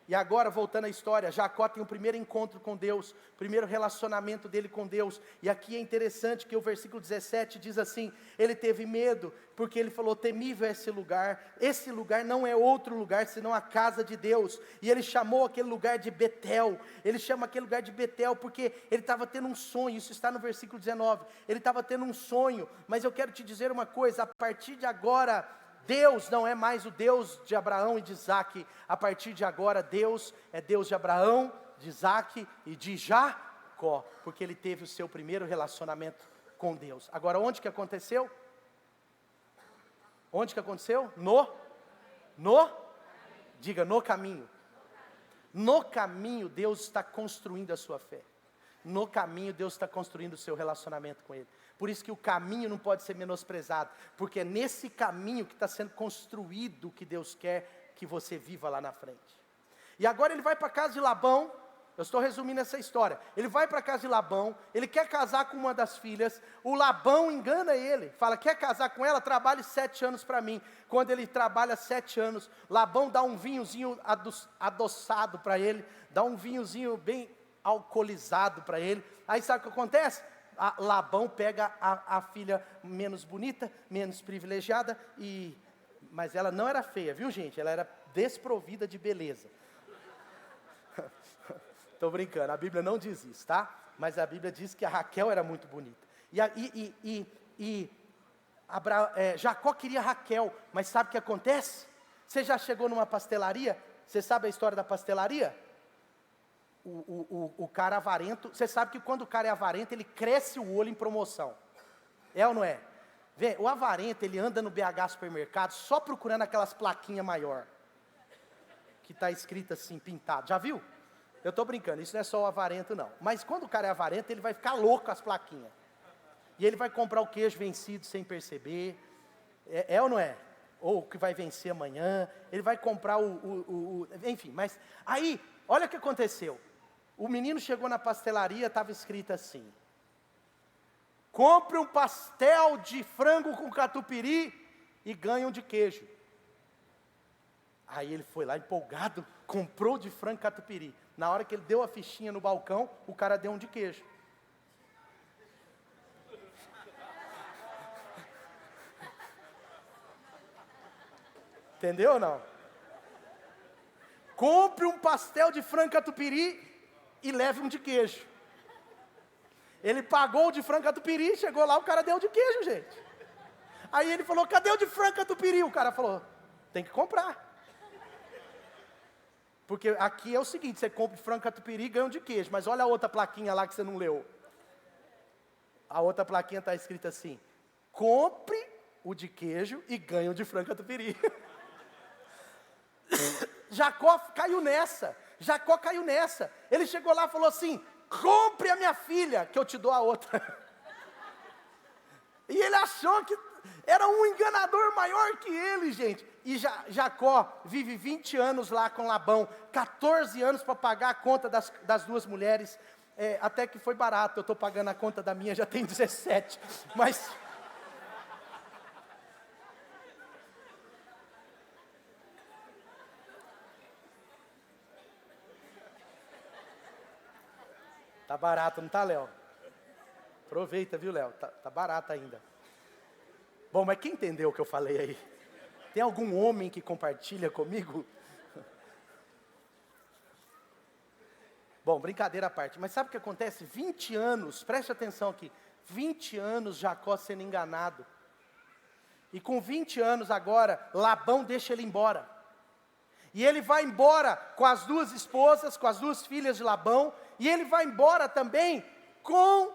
E agora, voltando à história, Jacó tem o primeiro encontro com Deus, o primeiro relacionamento dele com Deus, e aqui é interessante que o versículo 17 diz assim, ele teve medo, porque ele falou, temível é esse lugar não é outro lugar, senão a casa de Deus, e ele chamou aquele lugar de Betel, ele chama aquele lugar de Betel, porque ele estava tendo um sonho, isso está no versículo 19, ele estava tendo um sonho, mas eu quero te dizer uma coisa, a partir de agora, Deus não é mais o Deus de Abraão e de Isaac, a partir de agora Deus é Deus de Abraão, de Isaac e de Jacó, porque ele teve o seu primeiro relacionamento com Deus. Agora onde que aconteceu? Onde que aconteceu? Diga, no caminho. No caminho Deus está construindo a sua fé. No caminho Deus está construindo o seu relacionamento com Ele. Por isso que o caminho não pode ser menosprezado, porque é nesse caminho que está sendo construído o que Deus quer que você viva lá na frente. E agora ele vai para a casa de Labão, eu estou resumindo essa história, ele vai para a casa de Labão, ele quer casar com uma das filhas, o Labão engana ele, fala, quer casar com ela? Trabalhe 7 anos para mim. Quando ele trabalha 7 anos, Labão dá um vinhozinho adoçado para ele, dá um vinhozinho bem alcoolizado para ele, aí sabe o que acontece? Labão pega a filha menos bonita, menos privilegiada, mas ela não era feia, viu gente? Ela era desprovida de beleza. Estou brincando, a Bíblia não diz isso, tá? Mas a Bíblia diz que a Raquel era muito bonita. Jacó queria Raquel, mas sabe o que acontece? Você já chegou numa pastelaria? Você sabe a história da pastelaria? O cara avarento, você sabe que quando o cara é avarento, ele cresce o olho em promoção. É ou não é? Vê, o avarento, ele anda no BH supermercado só procurando aquelas plaquinhas maior, que está escrito assim, pintado. Já viu? Eu estou brincando, isso não é só o avarento não. Mas quando o cara é avarento, ele vai ficar louco com as plaquinhas. E ele vai comprar o queijo vencido sem perceber. É ou não é? Ou o que vai vencer amanhã. Ele vai comprar enfim, mas aí, olha o que aconteceu. O menino chegou na pastelaria, estava escrito assim, compre um pastel de frango com catupiry e ganhe um de queijo. Aí ele foi lá empolgado, comprou de frango catupiry. Na hora que ele deu a fichinha no balcão, o cara deu um de queijo. Entendeu ou não? Compre um pastel de frango catupiry e leve um de queijo. Ele pagou o de frango catupiry, chegou lá, o cara deu de queijo, gente. Aí ele falou, cadê o de frango catupiry? O cara falou, tem que comprar. Porque aqui é o seguinte, você compra frango catupiry e ganha um de queijo, mas olha a outra plaquinha lá que você não leu. A outra plaquinha está escrita assim, compre o de queijo e ganhe o de frango catupiry. Jacó caiu nessa. Ele chegou lá e falou assim, compre a minha filha, que eu te dou a outra. E ele achou que era um enganador maior que ele, gente. E Jacó vive 20 anos lá com Labão, 14 anos para pagar a conta das duas mulheres, até que foi barato, eu estou pagando a conta da minha, já tem 17, mas... Tá barato, não tá, Léo? Aproveita, viu, Léo? Tá barato ainda. Bom, mas quem entendeu o que eu falei aí? Tem algum homem que compartilha comigo? Bom, brincadeira à parte. Mas sabe o que acontece? 20 anos, preste atenção aqui. 20 anos Jacó sendo enganado. E com 20 anos agora, Labão deixa ele embora. E ele vai embora com as duas esposas, com as duas filhas de Labão. E ele vai embora também com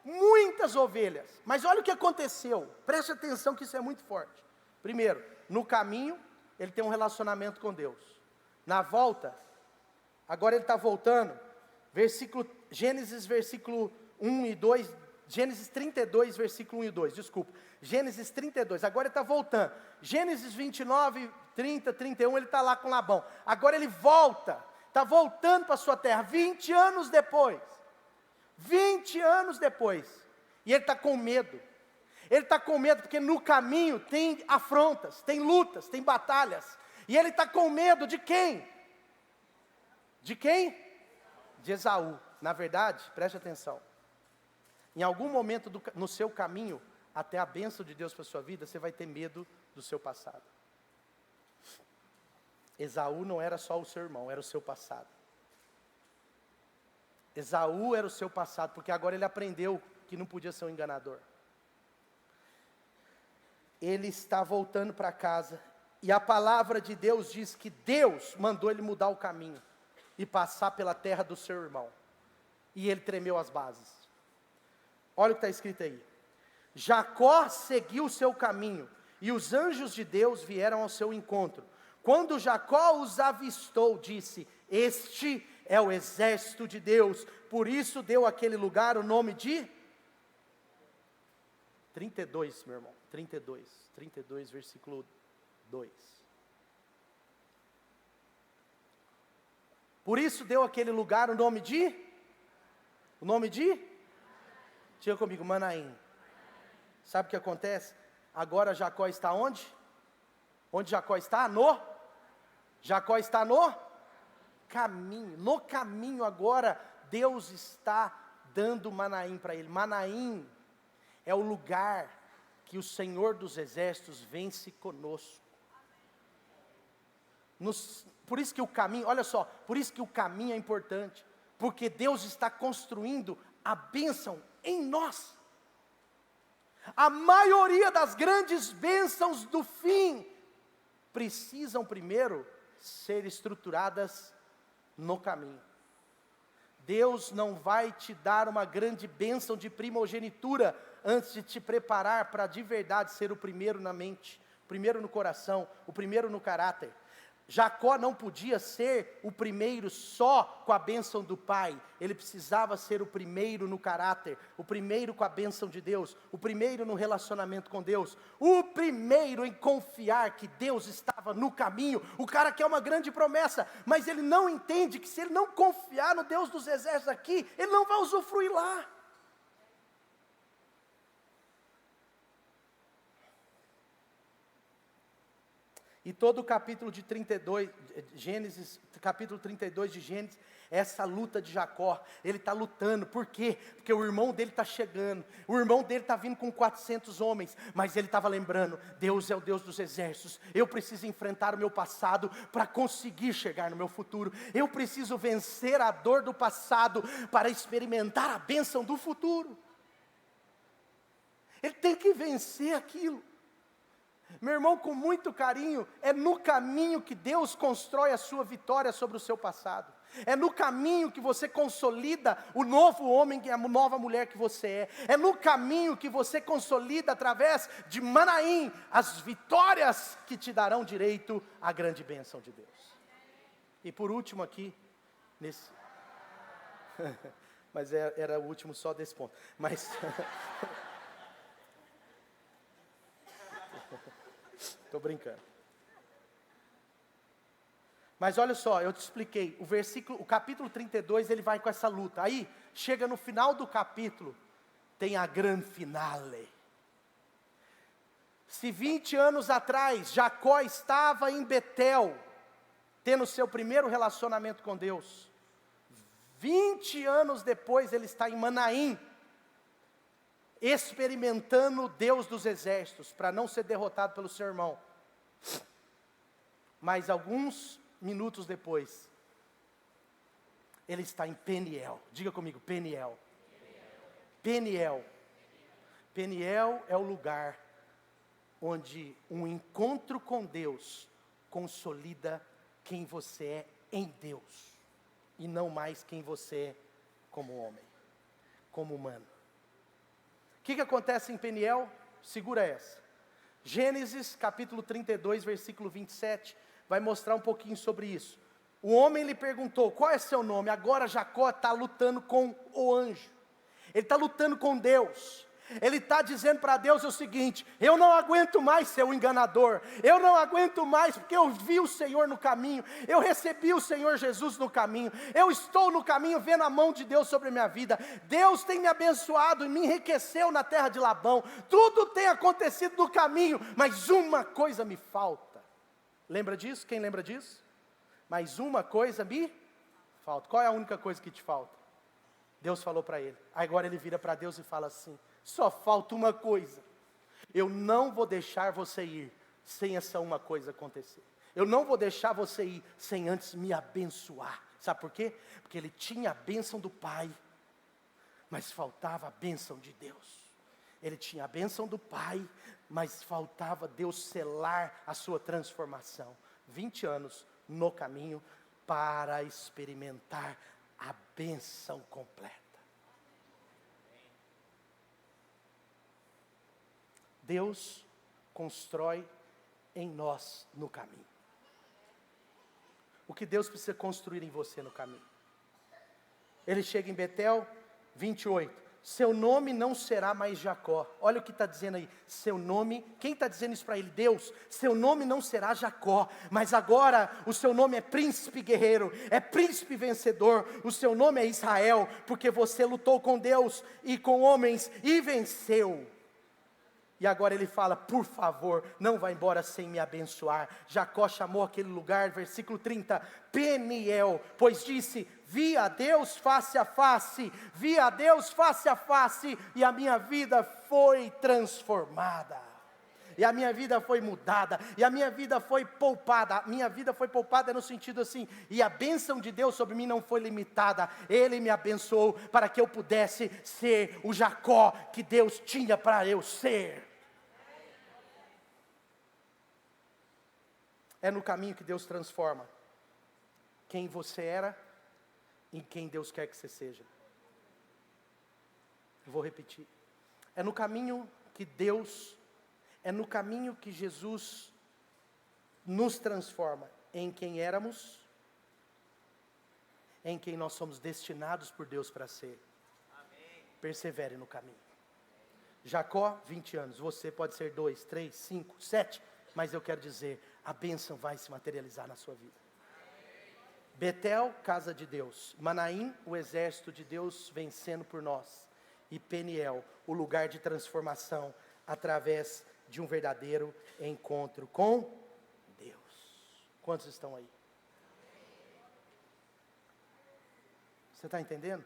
muitas ovelhas. Mas olha o que aconteceu. Preste atenção que isso é muito forte. Primeiro, no caminho, ele tem um relacionamento com Deus. Na volta, agora ele está voltando. Gênesis versículo 1 e 2 Gênesis 32, versículo 1 e 2, desculpa. Gênesis 32, agora ele está voltando. Gênesis 29, 30, 31, ele está lá com Labão. Agora ele volta, está voltando para a sua terra, 20 anos depois. 20 anos depois. E ele está com medo. Ele está com medo porque no caminho tem afrontas, tem lutas, tem batalhas. E ele está com medo de quem? De quem? De Esaú. Na verdade, preste atenção. Em algum momento no seu caminho, até a bênção de Deus para a sua vida, você vai ter medo do seu passado. Esaú não era só o seu irmão, era o seu passado. Esaú era o seu passado, porque agora ele aprendeu que não podia ser um enganador. Ele está voltando para casa, e a palavra de Deus diz que Deus mandou ele mudar o caminho, e passar pela terra do seu irmão. E ele tremeu as bases. Olha o que está escrito aí. Jacó seguiu o seu caminho, e os anjos de Deus vieram ao seu encontro. Quando Jacó os avistou, disse: este é o exército de Deus. Por isso deu àquele lugar o nome de 32, meu irmão, 32, versículo 2. Por isso deu àquele lugar o nome de? Diga comigo, Manaim. Sabe o que acontece? Agora Jacó está onde? Onde Jacó está? Jacó está no caminho. No caminho agora, Deus está dando Manaim para ele. Manaim é o lugar que o Senhor dos Exércitos vence conosco. Por isso que o caminho, olha só, por isso que o caminho é importante. Porque Deus está construindo a bênção em nós. A maioria das grandes bênçãos do fim precisam primeiro ser estruturadas no caminho. Deus não vai te dar uma grande bênção de primogenitura antes de te preparar para de verdade ser o primeiro na mente, o primeiro no coração, o primeiro no caráter. Jacó não podia ser o primeiro só com a bênção do pai, ele precisava ser o primeiro no caráter, o primeiro com a bênção de Deus, o primeiro no relacionamento com Deus, o primeiro em confiar que Deus estava no caminho. O cara quer uma grande promessa, mas ele não entende que se ele não confiar no Deus dos exércitos aqui, ele não vai usufruir lá. E todo o capítulo de 32, Gênesis, capítulo 32 de Gênesis, essa luta de Jacó, ele está lutando, por quê? Porque o irmão dele está chegando, o irmão dele está vindo com 400 homens, mas ele estava lembrando, Deus é o Deus dos exércitos, eu preciso enfrentar o meu passado para conseguir chegar no meu futuro, eu preciso vencer a dor do passado para experimentar a bênção do futuro. Ele tem que vencer aquilo. Meu irmão, com muito carinho, é no caminho que Deus constrói a sua vitória sobre o seu passado. É no caminho que você consolida o novo homem, que é a nova mulher que você é. É no caminho que você consolida através de Manaim as vitórias que te darão direito à grande bênção de Deus. E por último aqui, nesse... mas era o último só desse ponto. Mas... Estou brincando. Mas olha só, eu te expliquei, o capítulo 32, ele vai com essa luta. Aí, chega no final do capítulo, tem a grande finale. Se 20 anos atrás, Jacó estava em Betel, tendo seu primeiro relacionamento com Deus, 20 anos depois ele está em Manaim, experimentando o Deus dos exércitos, para não ser derrotado pelo seu irmão. Mas alguns minutos depois, ele está em Peniel. Diga comigo, Peniel. Peniel. Peniel é o lugar onde um encontro com Deus consolida quem você é em Deus, e não mais quem você é como homem, como humano. O que acontece em Peniel? Segura essa. Gênesis capítulo 32, versículo 27, vai mostrar um pouquinho sobre isso. O homem lhe perguntou, qual é seu nome? Agora Jacó está lutando com o anjo. Ele está lutando com Deus. Ele está dizendo para Deus o seguinte: eu não aguento mais ser um enganador, eu não aguento mais, porque eu vi o Senhor no caminho, eu recebi o Senhor Jesus no caminho, eu estou no caminho vendo a mão de Deus sobre a minha vida, Deus tem me abençoado e me enriqueceu na terra de Labão, tudo tem acontecido no caminho, mas uma coisa me falta. Lembra disso? Quem lembra disso? Mas uma coisa me falta. Qual é a única coisa que te falta? Deus falou para ele. Agora ele vira para Deus e fala assim: só falta uma coisa. Eu não vou deixar você ir sem essa uma coisa acontecer. Eu não vou deixar você ir sem antes me abençoar. Sabe por quê? Porque ele tinha a bênção do Pai, mas faltava a bênção de Deus. Ele tinha a bênção do Pai, mas faltava Deus selar a sua transformação. 20 anos no caminho para experimentar a bênção completa. Deus constrói em nós no caminho. O que Deus precisa construir em você no caminho? Ele chega em Betel, 28. Seu nome não será mais Jacó. Olha o que está dizendo aí. Seu nome, quem está dizendo isso para ele? Deus. Seu nome não será Jacó, mas agora o seu nome é príncipe guerreiro, é príncipe vencedor. O seu nome é Israel, porque você lutou com Deus e com homens e venceu. E agora ele fala: por favor, não vá embora sem me abençoar. Jacó chamou aquele lugar, versículo 30, Peniel, pois disse: vi a Deus face a face, vi a Deus face a face, e a minha vida foi transformada, e a minha vida foi mudada, e a minha vida foi poupada. A minha vida foi poupada no sentido assim, e a bênção de Deus sobre mim não foi limitada. Ele me abençoou para que eu pudesse ser o Jacó que Deus tinha para eu ser. É no caminho que Deus transforma quem você era em quem Deus quer que você seja. Eu vou repetir. É no caminho que Jesus nos transforma em quem éramos, em quem nós somos destinados por Deus para ser. Amém. Persevere no caminho. Jacó, 20 anos, você pode ser 2, 3, 5, 7, mas eu quero dizer, a bênção vai se materializar na sua vida. Betel, casa de Deus. Manaim, o exército de Deus vencendo por nós. E Peniel, o lugar de transformação através de um verdadeiro encontro com Deus. Quantos estão aí? Você está entendendo?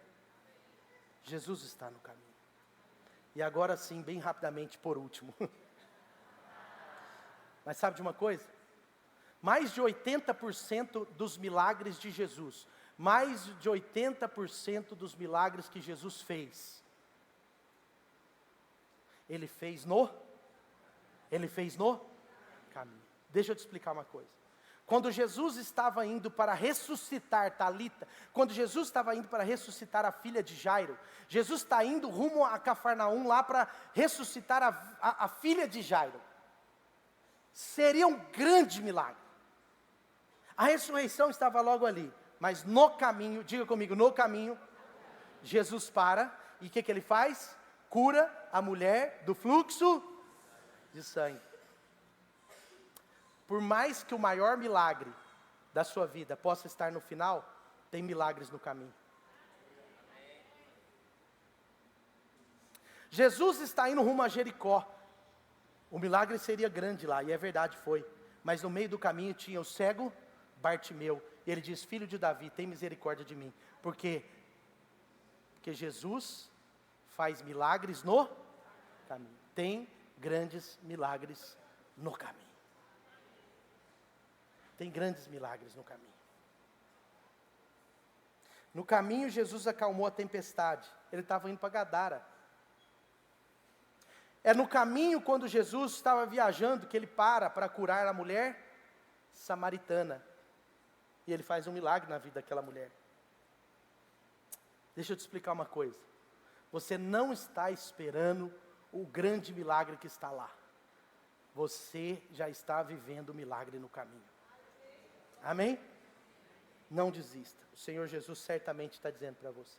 Jesus está no caminho. E agora sim, bem rapidamente, por último. Mas sabe de uma coisa? Mais de 80% dos milagres de Jesus, mais de 80% dos milagres que Jesus fez, Ele fez no caminho. Deixa eu te explicar uma coisa. Quando Jesus estava indo para ressuscitar Talita, quando Jesus estava indo para ressuscitar a filha de Jairo, Jesus está indo rumo a Cafarnaum lá para ressuscitar a filha de Jairo. Seria um grande milagre. A ressurreição estava logo ali, mas no caminho, diga comigo, no caminho, Jesus para, e o que ele faz? Cura a mulher do fluxo de sangue. Por mais que o maior milagre da sua vida possa estar no final, tem milagres no caminho. Jesus está indo rumo a Jericó. O milagre seria grande lá, e é verdade, foi. Mas no meio do caminho tinha o cego Bartimeu. E ele diz: filho de Davi, tem misericórdia de mim. Por quê? Porque Jesus faz milagres no caminho. Tem grandes milagres no caminho. Tem grandes milagres no caminho. No caminho, Jesus acalmou a tempestade. Ele estava indo para Gadara. É no caminho, quando Jesus estava viajando, que ele para curar a mulher samaritana. E ele faz um milagre na vida daquela mulher. Deixa eu te explicar uma coisa. Você não está esperando o grande milagre que está lá. Você já está vivendo o milagre no caminho. Amém? Não desista. O Senhor Jesus certamente está dizendo para você.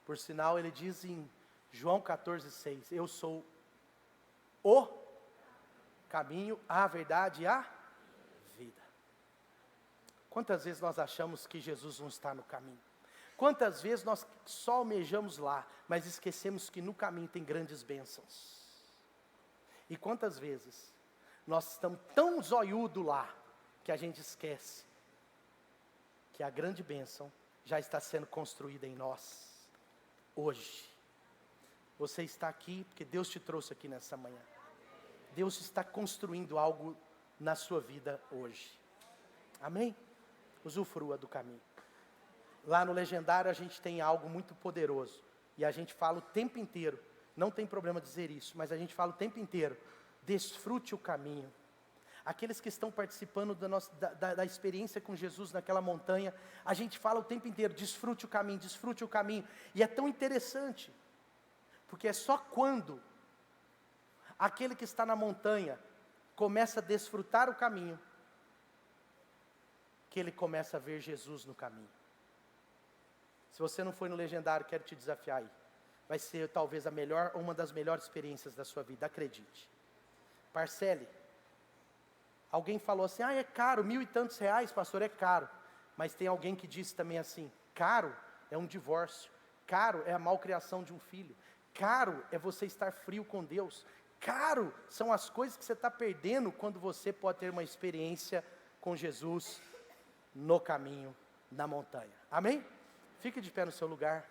Por sinal, ele diz em João 14,6, eu sou o caminho, a verdade e a vida. Quantas vezes nós achamos que Jesus não está no caminho? Quantas vezes nós só almejamos lá, mas esquecemos que no caminho tem grandes bênçãos? E quantas vezes nós estamos tão zoiudo lá, que a gente esquece que a grande bênção já está sendo construída em nós, hoje. Você está aqui porque Deus te trouxe aqui nessa manhã. Deus está construindo algo na sua vida hoje. Amém? Usufrua do caminho. Lá no Legendário a gente tem algo muito poderoso. E a gente fala o tempo inteiro. Não tem problema dizer isso, mas a gente fala o tempo inteiro. Desfrute o caminho. Aqueles que estão participando da experiência com Jesus naquela montanha, a gente fala o tempo inteiro, desfrute o caminho, desfrute o caminho. E é tão interessante, porque é só quando aquele que está na montanha começa a desfrutar o caminho, que ele começa a ver Jesus no caminho. Se você não foi no Legendário, quero te desafiar aí. Vai ser talvez uma das melhores experiências da sua vida, acredite. Parcele. Alguém falou assim, é caro, 1.000 e tantos reais, pastor, é caro. Mas tem alguém que disse também assim, caro é um divórcio, caro é a malcriação de um filho, caro é você estar frio com Deus, caro são as coisas que você está perdendo quando você pode ter uma experiência com Jesus no caminho, na montanha. Amém? Fique de pé no seu lugar.